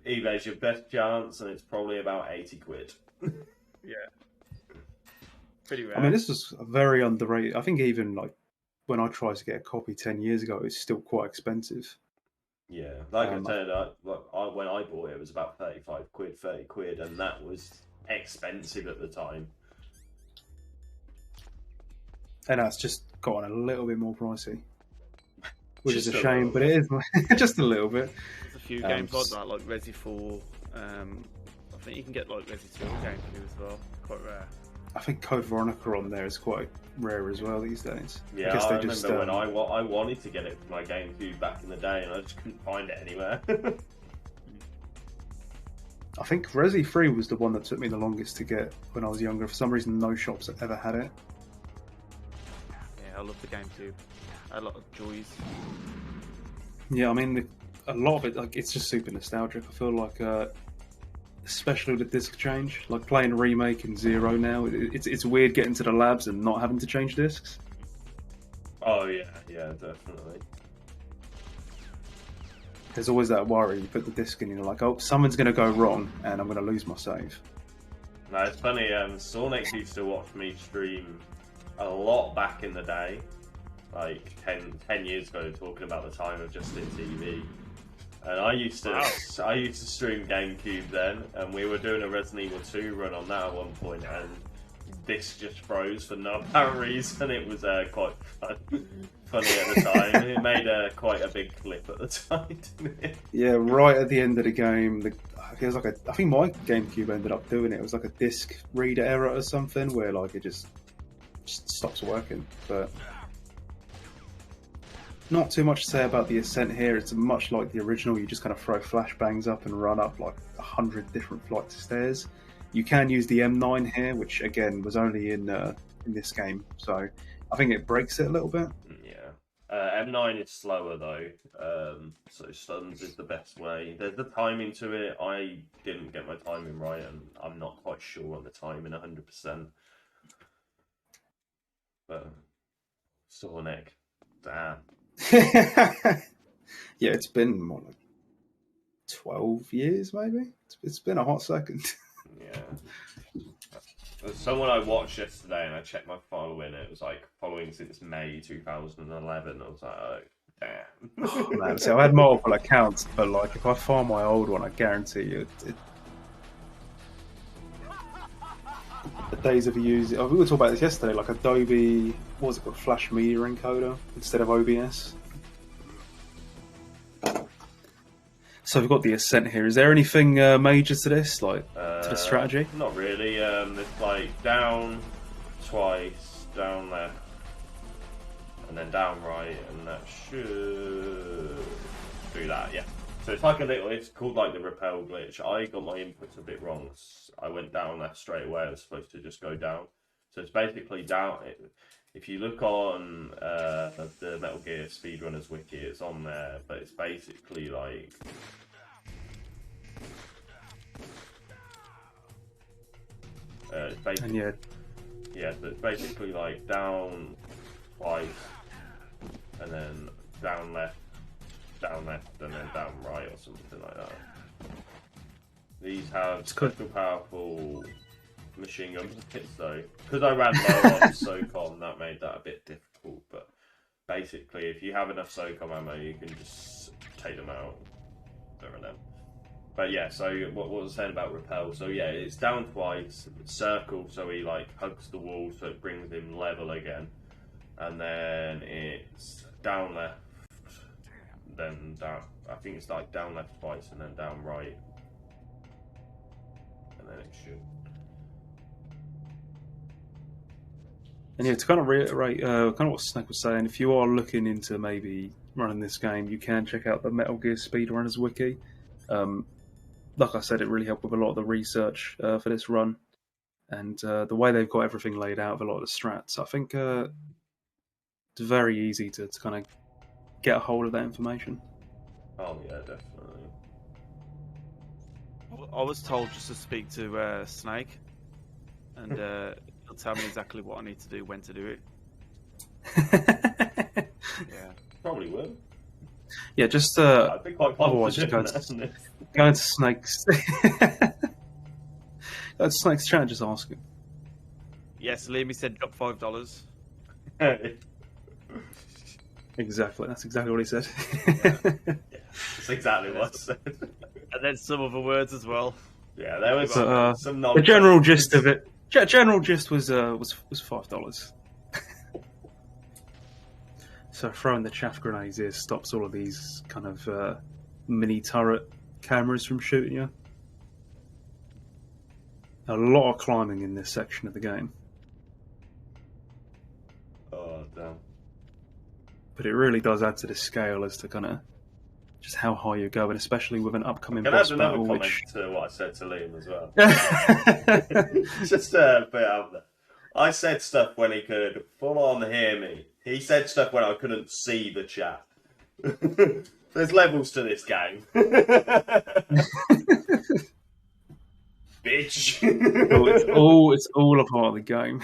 Speaker 4: eBay's your best chance, and it's probably about 80 quid.
Speaker 2: Yeah. Pretty rare.
Speaker 5: I mean, this was very underrated. I think even like when I tried to get a copy 10 years ago, it's still quite expensive.
Speaker 4: Yeah, like I said, when I bought it, it was about 35 quid, 30 quid, and that was expensive at the time.
Speaker 5: And that's just gotten a little bit more pricey, which is
Speaker 4: Just
Speaker 5: a
Speaker 4: a
Speaker 5: shame,
Speaker 4: little
Speaker 5: but it is just a little bit.
Speaker 2: There's a few games like that, like Resi 4. I think you can get like Resi 2 on GameCube as well. Quite rare.
Speaker 5: I think Code Veronica on there is quite rare as well these days.
Speaker 4: Yeah, I remember when I wanted to get it for my GameCube back in the day, and I just couldn't find it anywhere.
Speaker 5: I think Resi 3 was the one that took me the longest to get when I was younger. For some reason, no shops ever had it.
Speaker 2: Yeah, I love the GameCube. A lot of joys.
Speaker 5: Yeah, I mean, a lot of it, like, it's just super nostalgic. I feel like, especially with the disc change, like playing Remake and Zero now, it's weird getting to the labs and not having to change discs.
Speaker 4: Oh yeah, definitely.
Speaker 5: There's always that worry. You put the disc in and you're like, oh, something's going to go wrong and I'm going to lose my save.
Speaker 4: No, it's funny, Sonic used to watch me stream a lot back in the day, like 10 years ago, talking about the time of Justin TV. And I used to stream GameCube then, and we were doing a Resident Evil 2 run on that at one point, and this just froze for no apparent reason. It was quite funny at the time. It made quite a big clip at the time, didn't it?
Speaker 5: Yeah, right at the end of the game, I think my GameCube ended up doing it. It was like a disc reader error or something, where like it just stops working. But not too much to say about the Ascent here. It's much like the original. You just kind of throw flashbangs up and run up like 100 different flights of stairs. You can use the M9 here, which again was only in this game, so I think it breaks it a little bit.
Speaker 4: Yeah, M9 is slower though, so stuns is the best way. There's the timing to it. I didn't get my timing right, and I'm not quite sure on the timing 100%. But Sonic, damn.
Speaker 5: Yeah, it's been more like 12 years, maybe. It's been a hot second.
Speaker 4: Yeah. There's someone I watched yesterday, and I checked my following. It was like following since May 2011. I was like, oh, damn.
Speaker 5: Oh, man, so I had multiple accounts, but like if I find my old one, I guarantee you, the days of using. We were talking about this yesterday. Like Adobe, what was it called? Flash Media Encoder instead of OBS. So we've got the Ascent here. Is there anything major to this, like to the strategy?
Speaker 4: Not really. It's like down twice, down left, and then down right, and that should do that. Yeah. So it's like a little, it's called like the repel glitch. I got my inputs a bit wrong. I went down left straight away. I was supposed to just go down. So it's basically down. If you look on the Metal Gear Speedrunners wiki, it's on there. But it's basically like... yeah, so it's basically like down twice, and then down left, and then down right, or something like that. These have special powerful machine gun kits though. Because I ran low on SOCOM, that made that a bit difficult, but basically if you have enough SOCOM ammo, you can just take them out. There and then. But yeah, so what was I saying about repel? So yeah, it's down twice, circle, so he like hugs the wall, so it brings him level again, and then it's down left, then down. I think it's like down left twice, and then down right, and then it should.
Speaker 5: And yeah, to kind of reiterate kind of what Snake was saying, if you are looking into maybe running this game, you can check out the Metal Gear Speedrunners wiki. Like I said, it really helped with a lot of the research for this run, and the way they've got everything laid out with a lot of the strats. I think it's very easy to kind of get a hold of that information.
Speaker 4: Oh yeah, definitely.
Speaker 2: I was told just to speak to Snake, and he'll tell me exactly what I need to do, when to do it.
Speaker 4: Yeah, probably will.
Speaker 5: Yeah, just
Speaker 4: I'd be quite
Speaker 5: otherwise just go to Snake's go to Snake's chat and just ask him.
Speaker 2: Yes, Liam said drop $5.
Speaker 5: Exactly, that's exactly what he said.
Speaker 4: Yeah, that's exactly what I said.
Speaker 2: And then some other words as well.
Speaker 4: Yeah, there was some
Speaker 5: the general gist of it. General gist was $5. So throwing the chaff grenades here stops all of these kind of mini turret cameras from shooting you. A lot of climbing in this section of the game.
Speaker 4: Oh damn!
Speaker 5: But it really does add to the scale as to kind of just how high you're going, especially with an upcoming
Speaker 4: Can I
Speaker 5: boss
Speaker 4: add another
Speaker 5: battle.
Speaker 4: comment
Speaker 5: Which
Speaker 4: to what I said to Liam as well? Just put it out there. I said stuff when he could full on hear me. He said stuff when I couldn't see the chat. There's levels to this game. Bitch.
Speaker 5: it's all a part of the game.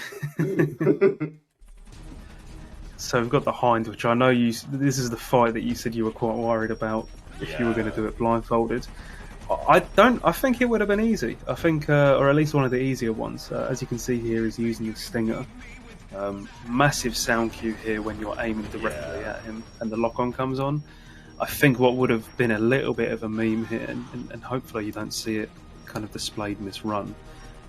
Speaker 5: So we've got the Hind, which I know you. This is the fight that you said you were quite worried about if you were going to do it blindfolded. I think it would have been easy. I think, or at least one of the easier ones. As you can see here, is using the Stinger. Massive sound cue here when you're aiming directly at him, and the lock-on comes on. I think what would have been a little bit of a meme here, and hopefully you don't see it kind of displayed in this run,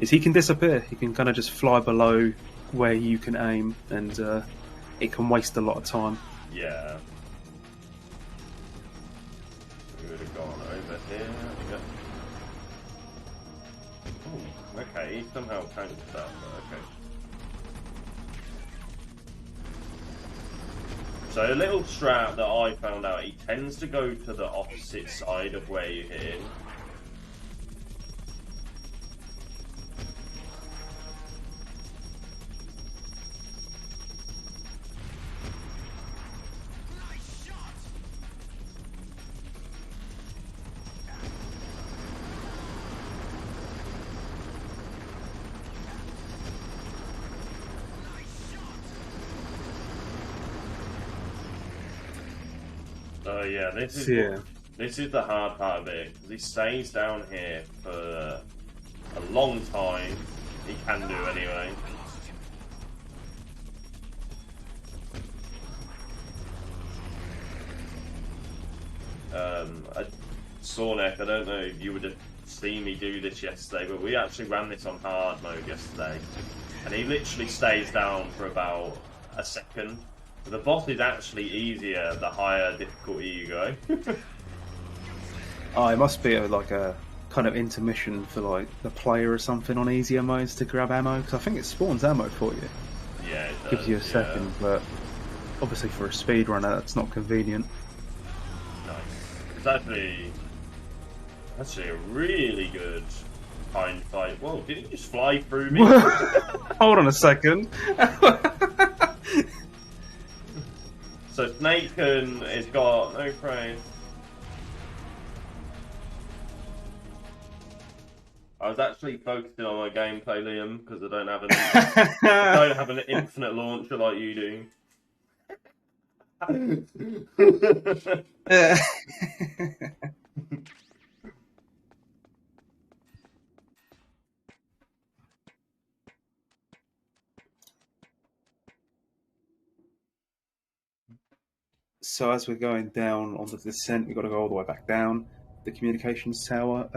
Speaker 5: is he can disappear. He can kind of just fly below where you can aim, and it can waste a lot of time.
Speaker 4: Yeah. We would have gone over here. Yeah. Ooh, okay, he somehow tanked that, but okay. So a little strat that I found out, he tends to go to the opposite side of where you hit him. So yeah, this is the hard part of it. He stays down here for a long time. He can do anyway. Sornek, I don't know if you would have seen me do this yesterday, but we actually ran this on hard mode yesterday, and he literally stays down for about a second. The boss is actually easier the higher difficulty you go.
Speaker 5: Oh, it must be like a kind of intermission for like the player or something on easier modes to grab ammo, because I think it spawns ammo for you.
Speaker 4: Yeah, it does,
Speaker 5: gives you a second, but obviously for a speedrunner that's not convenient.
Speaker 4: Nice. It's actually a really good hind fight. Whoa, did he just fly through me?
Speaker 5: Hold on a second.
Speaker 4: So Snake has got no prey. I was actually focusing on my gameplay, Liam, because I don't have an infinite launcher like you do.
Speaker 5: So as we're going down onto the descent, we've got to go all the way back down the communications tower.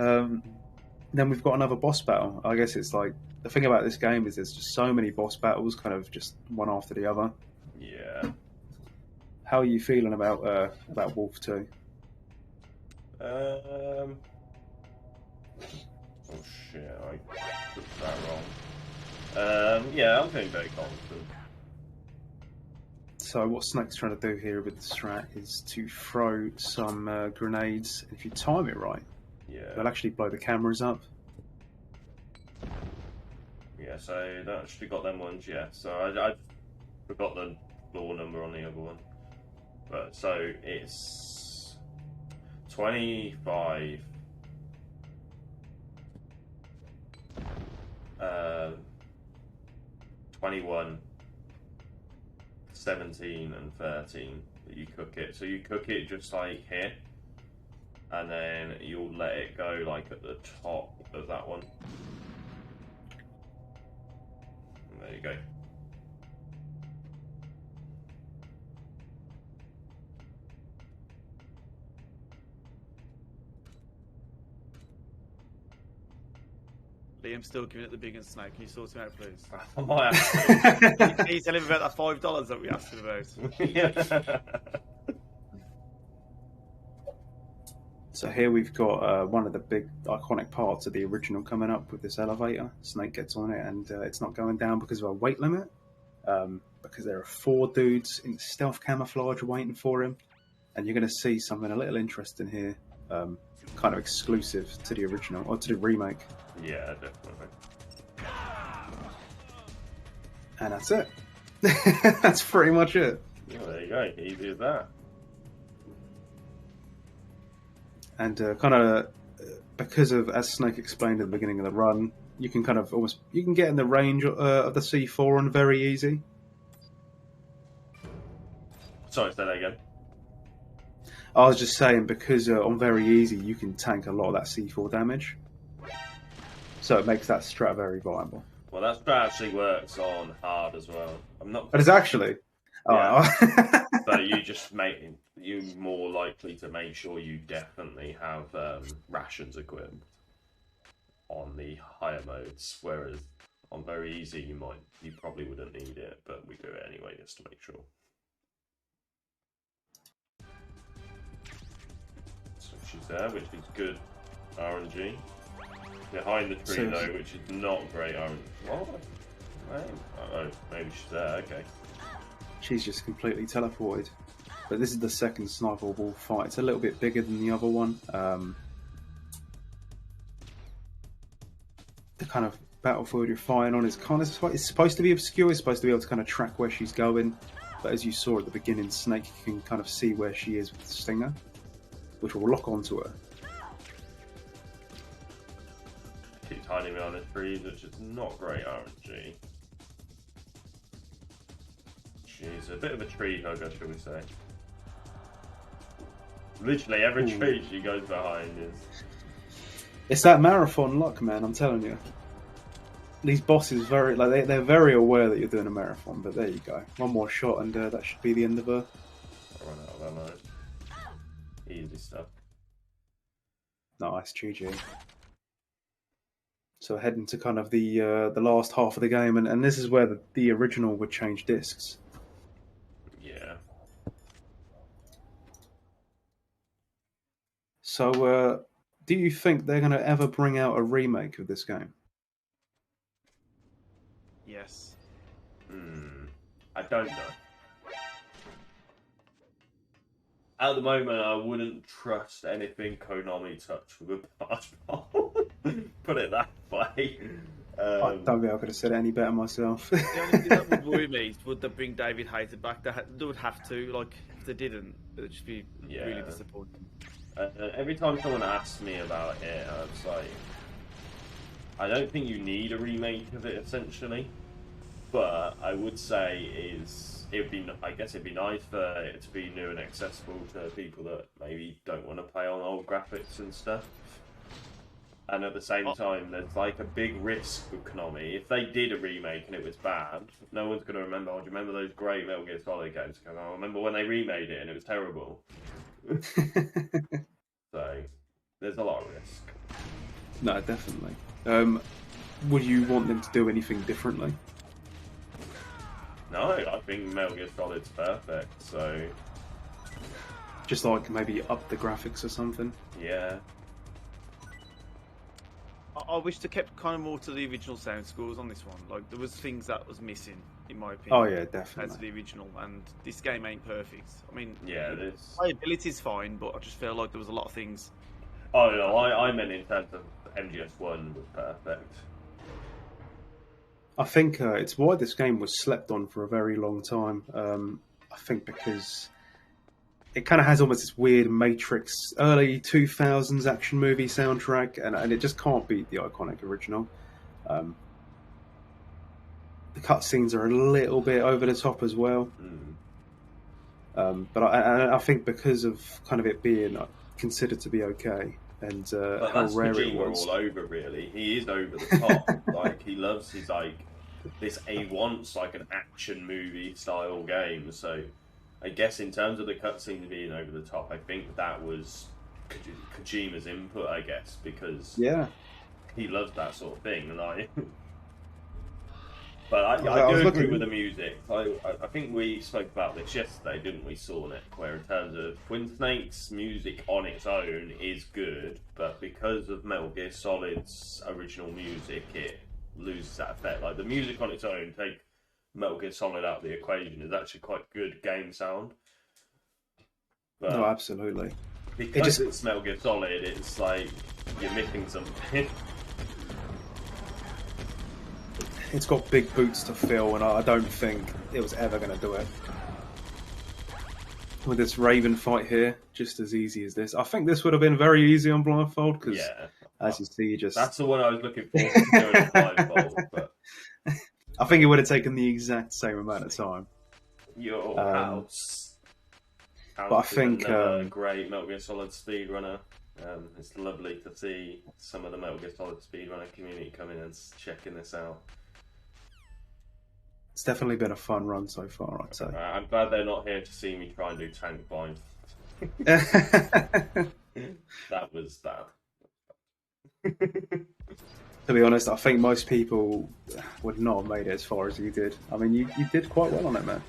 Speaker 5: Then we've got another boss battle. I guess it's like the thing about this game is there's just so many boss battles, kind of just one after the other.
Speaker 4: Yeah.
Speaker 5: How are you feeling about Wolf 2?
Speaker 4: Oh shit! I put that wrong. Yeah, I'm feeling very confident.
Speaker 5: So what Snake's trying to do here with the strat is to throw some grenades. If you time it right,
Speaker 4: Yeah.
Speaker 5: they'll actually blow the cameras up.
Speaker 4: Yeah, so that actually got them ones, yeah. So I forgot the floor number on the other one. But so it's 25, 21, 17 and 13 that you cook it. So you cook it just like here, and then you'll let it go like at the top of that one. And there you go.
Speaker 2: Liam's still giving it the big and Snake. Can you sort him out, please?
Speaker 4: I might have to.
Speaker 2: Can you tell him about that $5 that we asked him about?
Speaker 4: Yeah.
Speaker 5: So here we've got one of the big iconic parts of the original coming up with this elevator. Snake gets on it and it's not going down because of a weight limit. Because there are 4 dudes in stealth camouflage waiting for him. And you're going to see something a little interesting here. Kind of exclusive to the original, or to the remake.
Speaker 4: Yeah, definitely.
Speaker 5: And that's it. That's pretty much it.
Speaker 4: Yeah, there you go. Easy as that.
Speaker 5: And kind of because of, as Snake explained at the beginning of the run, you can kind of you can get in the range of the C4 on very easy.
Speaker 4: Sorry, say that again.
Speaker 5: I was just saying because on very easy you can tank a lot of that C4 damage, so it makes that strat very viable.
Speaker 4: Well, that strat actually works on hard as well. I'm not.
Speaker 5: But it's actually,
Speaker 4: Yeah. But you just make you more likely to make sure you definitely have rations equipped on the higher modes, whereas on very easy you probably wouldn't need it, but we do it anyway just to make sure. So she's there, which is good RNG. Behind the tree though, which is not great RNG. What? Oh, maybe she's there. Okay.
Speaker 5: She's just completely teleported. But this is the second sniper wall fight. It's a little bit bigger than the other one. The kind of battlefield you're fighting on is kind of it's supposed to be obscure. It's supposed to be able to kind of track where she's going. But as you saw at the beginning, Snake can kind of see where she is with the stinger, which will lock onto her.
Speaker 4: Keep hiding behind the trees, which is not great RNG. She's a bit of a tree hugger, shall we say. Literally every tree she goes behind is...
Speaker 5: It's that marathon luck, man, I'm telling you. These bosses they're very aware that you're doing a marathon, but there you go. One more shot and that should be the end of her.
Speaker 4: I run out of ammo. Easy stuff.
Speaker 5: Nice, GG. So heading to kind of the last half of the game, and this is where the original would change discs.
Speaker 4: Yeah.
Speaker 5: So, do you think they're going to ever bring out a remake of this game?
Speaker 2: Yes.
Speaker 4: I don't know. At the moment, I wouldn't trust anything Konami touch with a barge pole. Put it that way.
Speaker 5: I don't think I could have said it any better myself.
Speaker 2: The only thing that would worry me is would they bring David Hayter back? They would have to. Like, if they didn't, it would just be really disappointing.
Speaker 4: Every time someone asks me about it, I was like, I don't think you need a remake of it, essentially. But I would say I guess it'd be nice for it to be new and accessible to people that maybe don't want to play on old graphics and stuff. And at the same time, there's like a big risk with Konami. If they did a remake and it was bad, no one's going to remember. Oh, do you remember those great Metal Gear Solid games? I remember when they remade it and it was terrible. So, there's a lot of risk.
Speaker 5: No, definitely. Would you want them to do anything differently?
Speaker 4: No, I think Metal Gear Solid's perfect, so...
Speaker 5: Just like maybe up the graphics or something?
Speaker 4: Yeah.
Speaker 2: I wish they kept kind of more to the original sound scores on this one. Like, there was things that was missing, in my opinion.
Speaker 5: Oh yeah, definitely.
Speaker 2: As the original, and this game ain't perfect. I mean,
Speaker 4: yeah, this
Speaker 2: playability's fine, but I just feel like there was a lot of things.
Speaker 4: Oh no, I meant in terms of MGS1 was perfect.
Speaker 5: I think it's why this game was slept on for a very long time. I think because it kind of has almost this weird Matrix early 2000s action movie soundtrack, and it just can't beat the iconic original. The cutscenes are a little bit over the top as well. But I think because of kind of it being considered to be okay, and how rare it was.
Speaker 4: All over, really. He is over the top. Like, he loves his, like, he wants, like, an action movie style game. So, I guess in terms of the cutscenes being over the top, I think that was Kojima's input, I guess, because he loves that sort of thing. And but I do agree with the music. I think we spoke about this yesterday, didn't we, Sonic? Where in terms of Twin Snake's music on its own is good, but because of Metal Gear Solid's original music, it loses that effect. Like, the music on its own, take Metal Gear Solid out of the equation, is actually quite good game sound. But
Speaker 5: no, absolutely.
Speaker 4: Because it's Metal Gear Solid, it's like you're missing something.
Speaker 5: It's got big boots to fill, and I don't think it was ever going to do it. With this Raven fight here, just as easy as this. I think this would have been very easy on Blindfold, because as you see,
Speaker 4: that's the one I was looking for to go on Blindfold. But
Speaker 5: I think it would have taken the exact same amount of time.
Speaker 4: Your house.
Speaker 5: But I think
Speaker 4: great Metal Gear Solid speedrunner. It's lovely to see some of the Metal Gear Solid speedrunner community coming and checking this out.
Speaker 5: It's definitely been a fun run so far, I'd say.
Speaker 4: I'm glad they're not here to see me try and do tank blind. That was bad.
Speaker 5: To be honest, I think most people would not have made it as far as you did. I mean, you did quite well on it, man.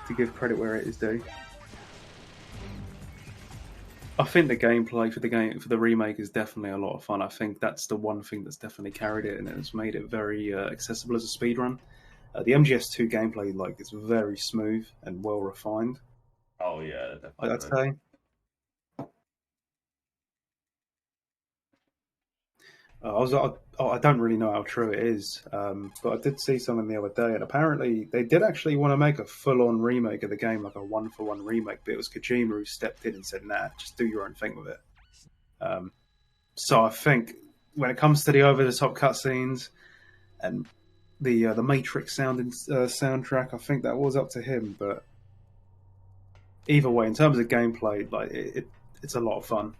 Speaker 5: To give credit where it is due. I think the gameplay for the remake is definitely a lot of fun. I think that's the one thing that's definitely carried it, and it's made it very accessible as a speedrun. The MGS2 gameplay, like, it's very smooth and well refined.
Speaker 4: Oh yeah, definitely.
Speaker 5: I'd say. I don't really know how true it is, but I did see something the other day, and apparently they did actually want to make a full-on remake of the game, like a one-for-one remake, but it was Kojima who stepped in and said, nah, just do your own thing with it. So I think when it comes to the over-the-top cutscenes and the Matrix soundtrack, I think that was up to him, but either way, in terms of gameplay, like it's a lot of fun.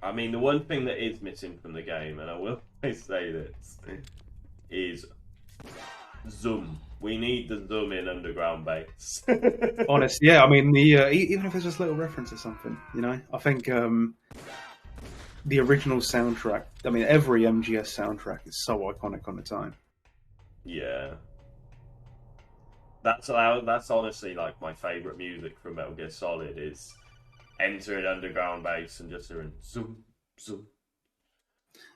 Speaker 4: I mean, the one thing that is missing from the game, and I will say this, is zoom. We need the zoom in underground base.
Speaker 5: Honest, yeah. I mean, even if it's just a little reference or something, you know. I think the original soundtrack. I mean, every MGS soundtrack is so iconic on its own.
Speaker 4: Yeah. That's honestly like my favourite music from Metal Gear Solid is entering underground base and just hearing zoom, zoom.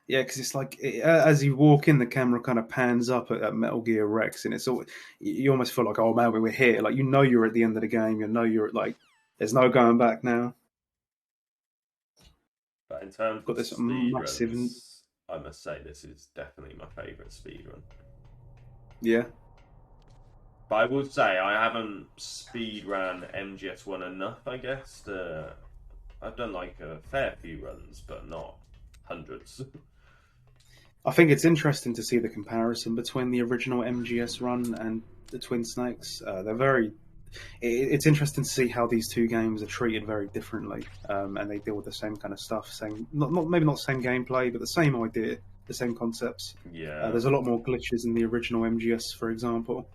Speaker 5: Yeah, because it's like as you walk in, the camera kind of pans up at Metal Gear Rex, and it's all you almost feel like, oh man, we're here. Like, you know, you're at the end of the game. You know, you're like There's no going back now.
Speaker 4: But in terms
Speaker 5: Got
Speaker 4: of
Speaker 5: this
Speaker 4: speed
Speaker 5: massive.
Speaker 4: runs, I must say this is definitely my favourite speed run.
Speaker 5: Yeah.
Speaker 4: But I would say I haven't speed ran MGS1 enough, I guess. I've done like a fair few runs, but not hundreds.
Speaker 5: I think it's interesting to see the comparison between the original MGS run and the Twin Snakes. They're very. It's interesting to see how these two games are treated very differently, and they deal with the same kind of stuff. Same, maybe not same gameplay, but the same idea, the same concepts.
Speaker 4: Yeah.
Speaker 5: There's a lot more glitches in the original MGS, for example.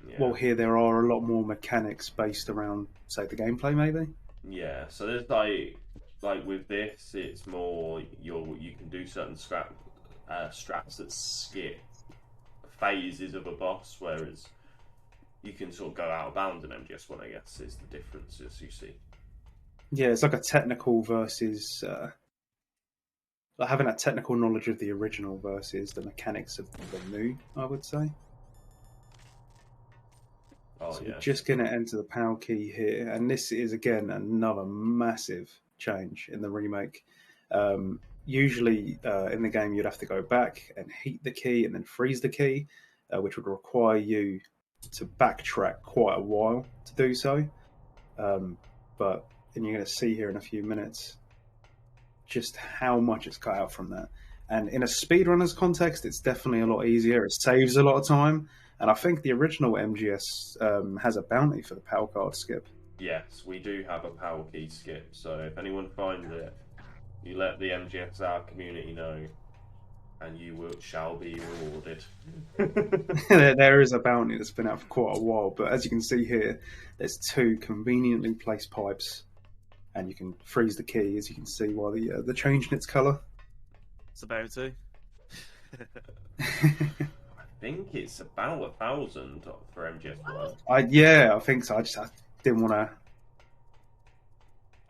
Speaker 4: Yeah.
Speaker 5: Well, here there are a lot more mechanics based around, say, the gameplay, maybe.
Speaker 4: Yeah. So there's like with this, it's more you can do certain straps that skip phases of a boss, whereas you can sort of go out of bounds in MGS1, I guess, is the differences you see.
Speaker 5: Yeah, it's like a technical versus like having that technical knowledge of the original versus the mechanics of the new, I would say.
Speaker 4: Oh,
Speaker 5: So
Speaker 4: yeah.
Speaker 5: we're just going to enter the PAL key here, and this is again another massive change in the remake. Usually in the game you'd have to go back and heat the key and then freeze the key, which would require you to backtrack quite a while to do so. But and you're going to see here in a few minutes just how much it's cut out from that. And in a speedrunner's context, it's definitely a lot easier. It saves a lot of time. And I think the original MGS has a bounty for the PAL card skip.
Speaker 4: Yes, we do have a PAL key skip. So if anyone finds it, you let the MGSR community know, and you shall be rewarded.
Speaker 5: There is a bounty that's been out for quite a while, but as you can see here, there's two conveniently placed pipes, and you can freeze the key, as you can see, while the change in its colour.
Speaker 2: It's a bounty.
Speaker 4: I think it's about 1,000 for MGS1.
Speaker 5: I think so. I didn't want to.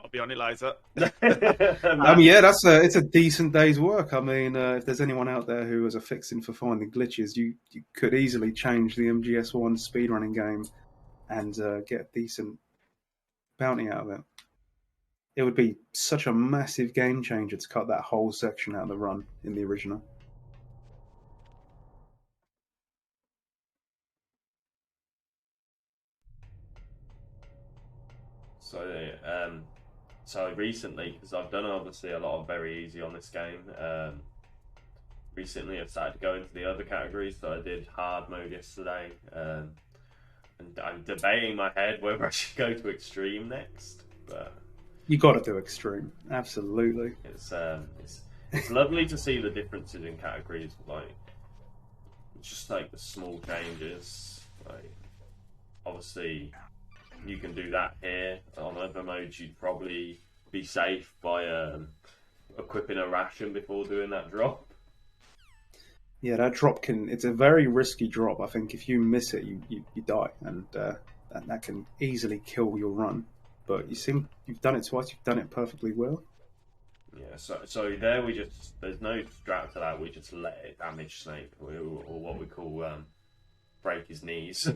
Speaker 2: I'll be on it later.
Speaker 5: I mean, yeah, it's a decent day's work. I mean, if there's anyone out there who has a fixing for finding glitches, you could easily change the MGS1 speedrunning game and get a decent bounty out of it. It would be such a massive game changer to cut that whole section out of the run in the original.
Speaker 4: So recently, because I've done obviously a lot of very easy on this game, recently I've started to go into the other categories. So I did hard mode yesterday, and I'm debating in my head whether I should go to extreme next. But
Speaker 5: you got to do extreme, absolutely.
Speaker 4: It's lovely to see the differences in categories, like just like the small changes. Like obviously, you can do that here. On other modes, you'd probably be safe by equipping a ration before doing that drop.
Speaker 5: Yeah, that drop it's a very risky drop. I think if you miss it, you die, and that can easily kill your run. But you've done it twice, you've done it perfectly well.
Speaker 4: Yeah, so there there's no strat to that, we just let it damage Snake, or what we call break his knees.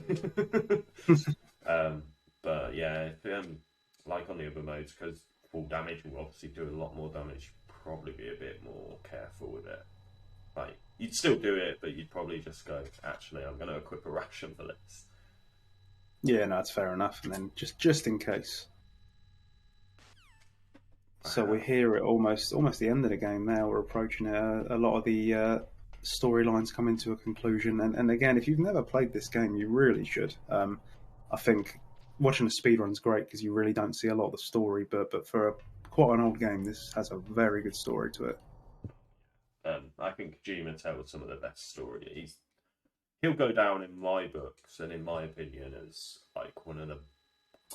Speaker 4: But yeah, like on the other modes, because full damage will obviously do a lot more damage, probably be a bit more careful with it. Like, you'd still do it, but you'd probably just go, actually, I'm going to equip a ration for this.
Speaker 5: Yeah, no, that's fair enough. And then just in case. So we're here at almost the end of the game now. We're approaching it. A lot of the storylines coming to a conclusion. And again, if you've never played this game, you really should. I think watching the speedrun is great because you really don't see a lot of the story. But for quite an old game, this has a very good story to it.
Speaker 4: I think Kojima tells some of the best story. He'll go down in my books and in my opinion as like one of the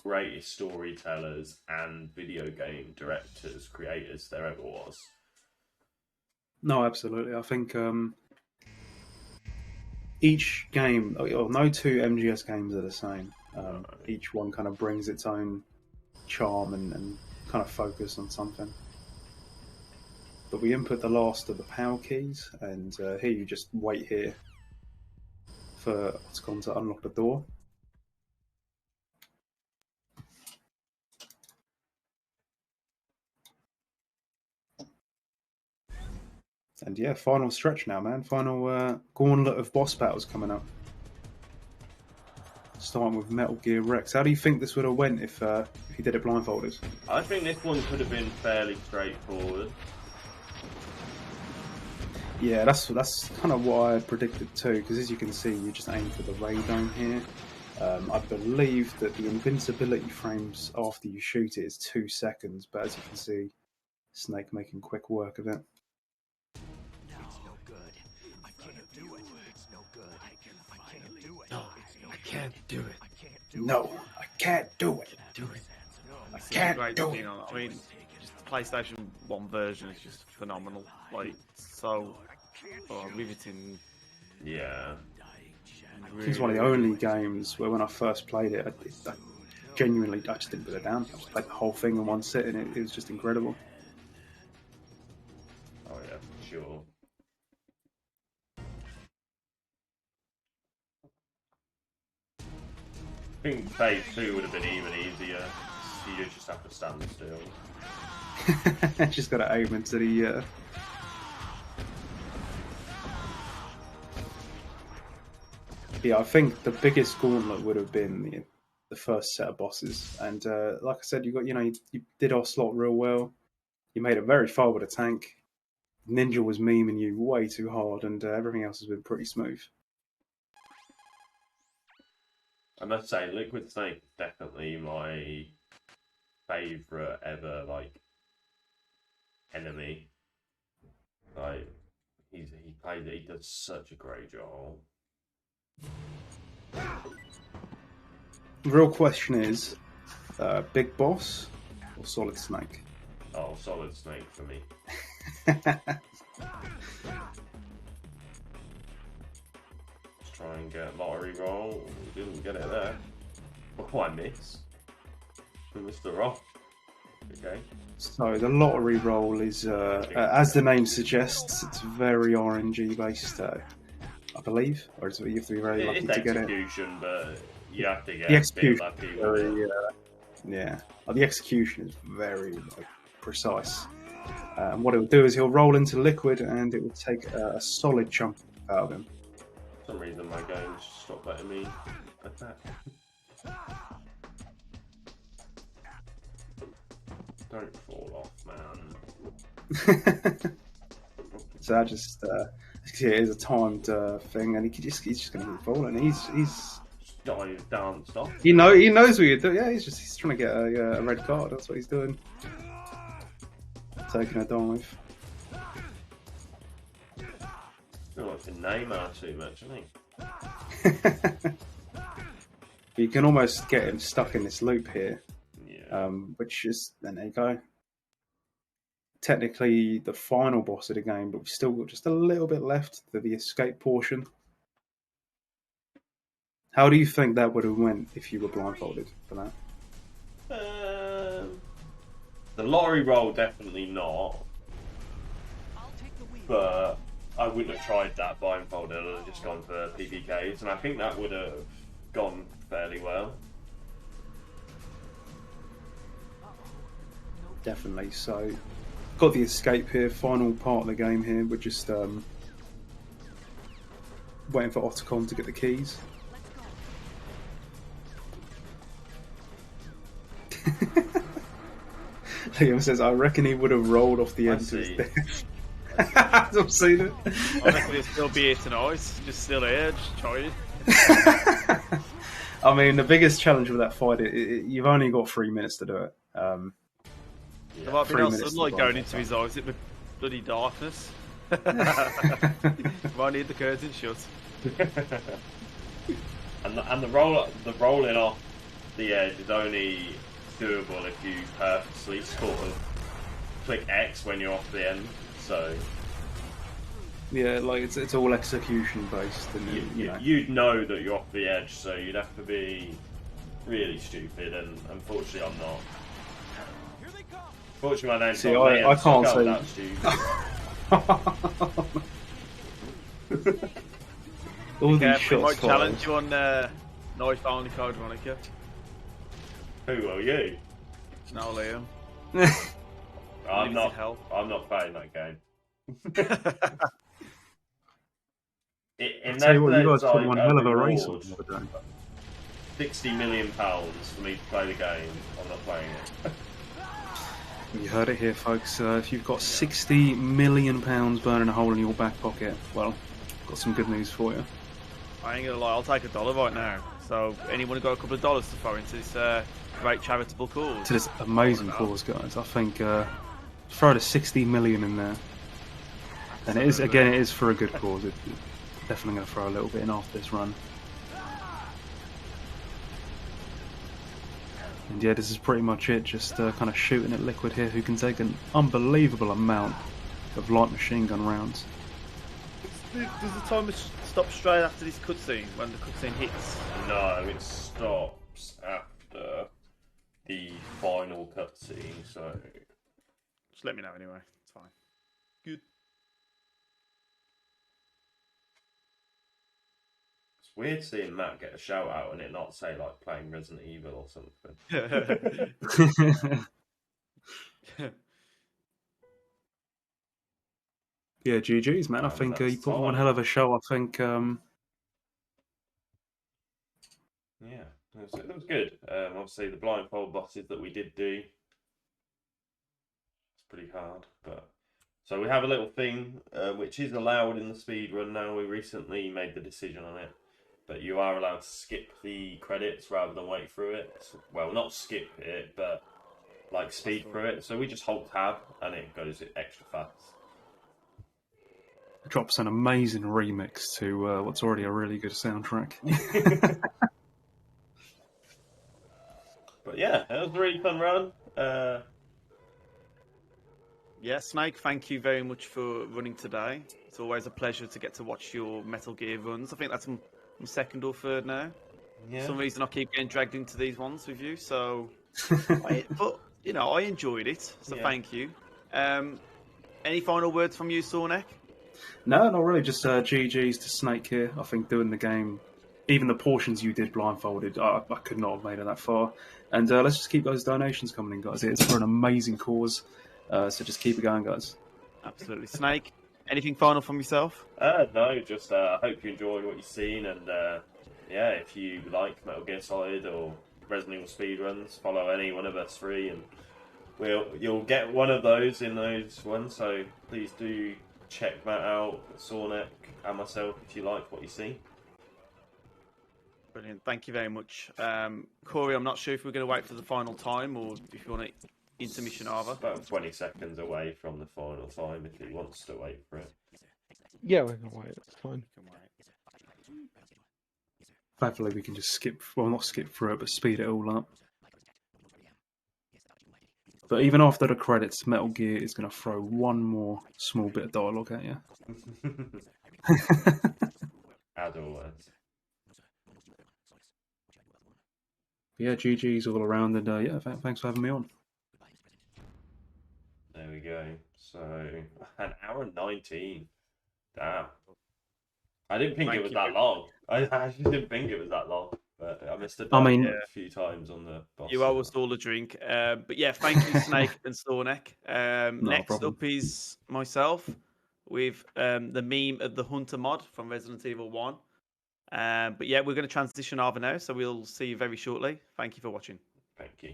Speaker 4: greatest storytellers and video game directors, creators there ever was.
Speaker 5: No, absolutely. I think each game, or no two MGS games are the same. Each one kind of brings its own charm and kind of focus on something. But we input the last of the PAL keys, and here you just wait here for what's going to unlock the door. And yeah, final stretch now, man. Final gauntlet of boss battles coming up. Starting with Metal Gear Rex. How do you think this would have went if you did it blindfolded?
Speaker 4: I think this one could have been fairly straightforward.
Speaker 5: Yeah, that's kind of what I predicted too, because as you can see, you just aim for the radome here. I believe that the invincibility frames after you shoot it is 2 seconds, but as you can see, Snake making quick work of it.
Speaker 6: It's no good. I can't do it. It's no good. I can't do it.
Speaker 2: No, I can't do it.
Speaker 6: I can't do it.
Speaker 5: No, I can't do it. I can't
Speaker 2: Great
Speaker 5: do
Speaker 2: thing
Speaker 5: it.
Speaker 2: on it. I mean, just the PlayStation 1 version is just phenomenal. Like, so riveting.
Speaker 4: Yeah.
Speaker 5: It's one of the only games where when I first played it, I genuinely I just didn't put it down. I just played the whole thing in one sitting. It was just incredible.
Speaker 4: Oh yeah, for sure. I think phase 2 would have been even easier. You just have to stand still.
Speaker 5: Just got to aim into the. Yeah, I think the biggest gauntlet would have been the first set of bosses, and like I said, you did our slot real well. You made it very far with a tank. Ninja was memeing you way too hard, and everything else has been pretty smooth.
Speaker 4: I must say, Liquid Snake is definitely my favourite ever enemy. Like he plays it. He does such a great job.
Speaker 5: The real question is, Big Boss or Solid Snake?
Speaker 4: Oh, Solid Snake for me. Let's try and get a lottery roll. We didn't get it there. Oh, I missed. We missed the roll. Okay.
Speaker 5: So the lottery roll is, as the name suggests, it's very RNG based, I believe, or you have to be very lucky to get it.
Speaker 4: Execution, but you have to get
Speaker 5: The execution,
Speaker 4: a bit lucky.
Speaker 5: The execution is very precise. And what it will do is he'll roll into liquid, and it will take a solid chunk out of him.
Speaker 4: For some reason, my game just stopped letting me attack. Don't fall off, man.
Speaker 5: So I just it is a timed thing, and he's just going to keep falling. He's
Speaker 4: Dive down, stop.
Speaker 5: he knows what you're doing. Yeah, he's trying to get a red card. That's what he's doing. Taking a dive.
Speaker 4: I like to Neymar too much, I think.
Speaker 5: You can almost get him stuck in this loop here.
Speaker 4: Yeah.
Speaker 5: Which is, then there you go. Technically the final boss of the game, but we've still got just a little bit left to the escape portion. How do you think that would have went if you were blindfolded for that?
Speaker 4: The lottery roll, definitely not. But I wouldn't have tried that blindfolded. I'd have just gone for PPKs, and I think that would have gone fairly well.
Speaker 5: Definitely. So, got the escape here. Final part of the game here. We're just waiting for Otacon to get the keys. Liam says, I reckon he would have rolled off the end to his death. I've seen it.
Speaker 2: I reckon he'll still be here tonight. Just still here, just trying.
Speaker 5: I mean, the biggest challenge with that fight, you've only got 3 minutes to do it.
Speaker 2: There might be no sunlight going into his eyes. It be bloody darkness. Might need the curtain shut.
Speaker 4: and the rolling off the edge is only doable if you purposely sort of click X when you're off the end. So
Speaker 5: yeah, like it's all execution based, and
Speaker 4: you'd know that you're off the edge, so you'd have to be really stupid. And unfortunately, I'm not. Fortunately, my name's
Speaker 5: See,
Speaker 4: not
Speaker 5: I can't say
Speaker 4: that stupid.
Speaker 5: All these
Speaker 2: We
Speaker 5: shots
Speaker 2: might
Speaker 5: fly.
Speaker 2: challenge you on Niche-Athon Code Veronica.
Speaker 4: Who will you?
Speaker 2: No, Liam.
Speaker 4: I'm
Speaker 2: Need
Speaker 4: not.
Speaker 2: help.
Speaker 4: I'm not playing that game. In
Speaker 5: tell you what, you
Speaker 4: there's
Speaker 5: guys put
Speaker 4: like
Speaker 5: one
Speaker 4: a
Speaker 5: hell of a race on
Speaker 4: reward,
Speaker 5: the other day.
Speaker 4: £60 million for me to play the game. I'm not playing it.
Speaker 5: You heard it here, folks. If you've got £60 million burning a hole in your back pocket, well, got some good news for you.
Speaker 2: I ain't gonna lie, I'll take $1 right now. So, anyone who got a couple of dollars to throw into this great charitable cause?
Speaker 5: To this amazing cause, guys. I think throw the 60 million in there. And it is for a good cause. Definitely going to throw a little bit in after this run. And yeah, this is pretty much it. Just kind of shooting at Liquid here, who can take an unbelievable amount of light machine gun rounds.
Speaker 2: Does the timer stop straight after this cutscene, when the cutscene hits?
Speaker 4: No, it stops after the final cutscene, so...
Speaker 2: Just let me know anyway, it's fine. Good.
Speaker 4: It's weird seeing Matt get a shout out and it not say, like, playing Resident Evil or something.
Speaker 5: Yeah, GG's, man. I think you put on one hell of a show. I think...
Speaker 4: Yeah, it was good. Obviously, the blindfold bosses that we did do, it's pretty hard. But so we have a little thing which is allowed in the speedrun now. We recently made the decision on it, but you are allowed to skip the credits rather than wait through it. Well, not skip it, but like speed through it. So we just hold tab and it goes extra fast.
Speaker 5: Drops an amazing remix to what's already a really good soundtrack.
Speaker 4: But yeah, it was a really fun run.
Speaker 2: Yeah, Snake, thank you very much for running today. It's always a pleasure to get to watch your Metal Gear runs. I think that's my second or third now.
Speaker 4: Yeah.
Speaker 2: For some reason I keep getting dragged into these ones with you, so... but, you know, I enjoyed it, so thank you. Any final words from you, Sornek?
Speaker 5: No, not really. Just GG's to Snake here. I think doing the game, even the portions you did blindfolded, I could not have made it that far. And let's just keep those donations coming in, guys. It's for an amazing cause. So just keep it going, guys.
Speaker 2: Absolutely. Snake, anything final from yourself?
Speaker 4: No, just I hope you enjoyed what you've seen. And yeah, if you like Metal Gear Solid or Resident Evil speedruns, follow any one of us three. And you'll get one of those in those ones. So please do check that out, Sornek and myself, if you like what you see.
Speaker 2: Brilliant. Thank you very much. Corey, I'm not sure if we're going to wait for the final time or if you want to intermission over.
Speaker 4: About 20 seconds away from the final time if he wants to wait for it.
Speaker 1: Yeah, we can wait. It's fine.
Speaker 5: Hopefully we can just skip, well, not skip through it, but speed it all up. But even after the credits, Metal Gear is going to throw one more small bit of dialogue at you.
Speaker 4: As always.
Speaker 5: Yeah, GG's all around, and yeah, thanks for having me on.
Speaker 4: There we go. So, an hour and 19. Damn. I didn't think it was that long. I actually didn't think it was that long. But I missed it a few times on the boss.
Speaker 2: You owe us all a drink. But yeah, thank you, Snake and Sornek. Next up is myself with the meme of the Hunter mod from Resident Evil 1. But yeah, we're going to transition over now, so we'll see you very shortly. Thank you for watching.
Speaker 4: Thank you.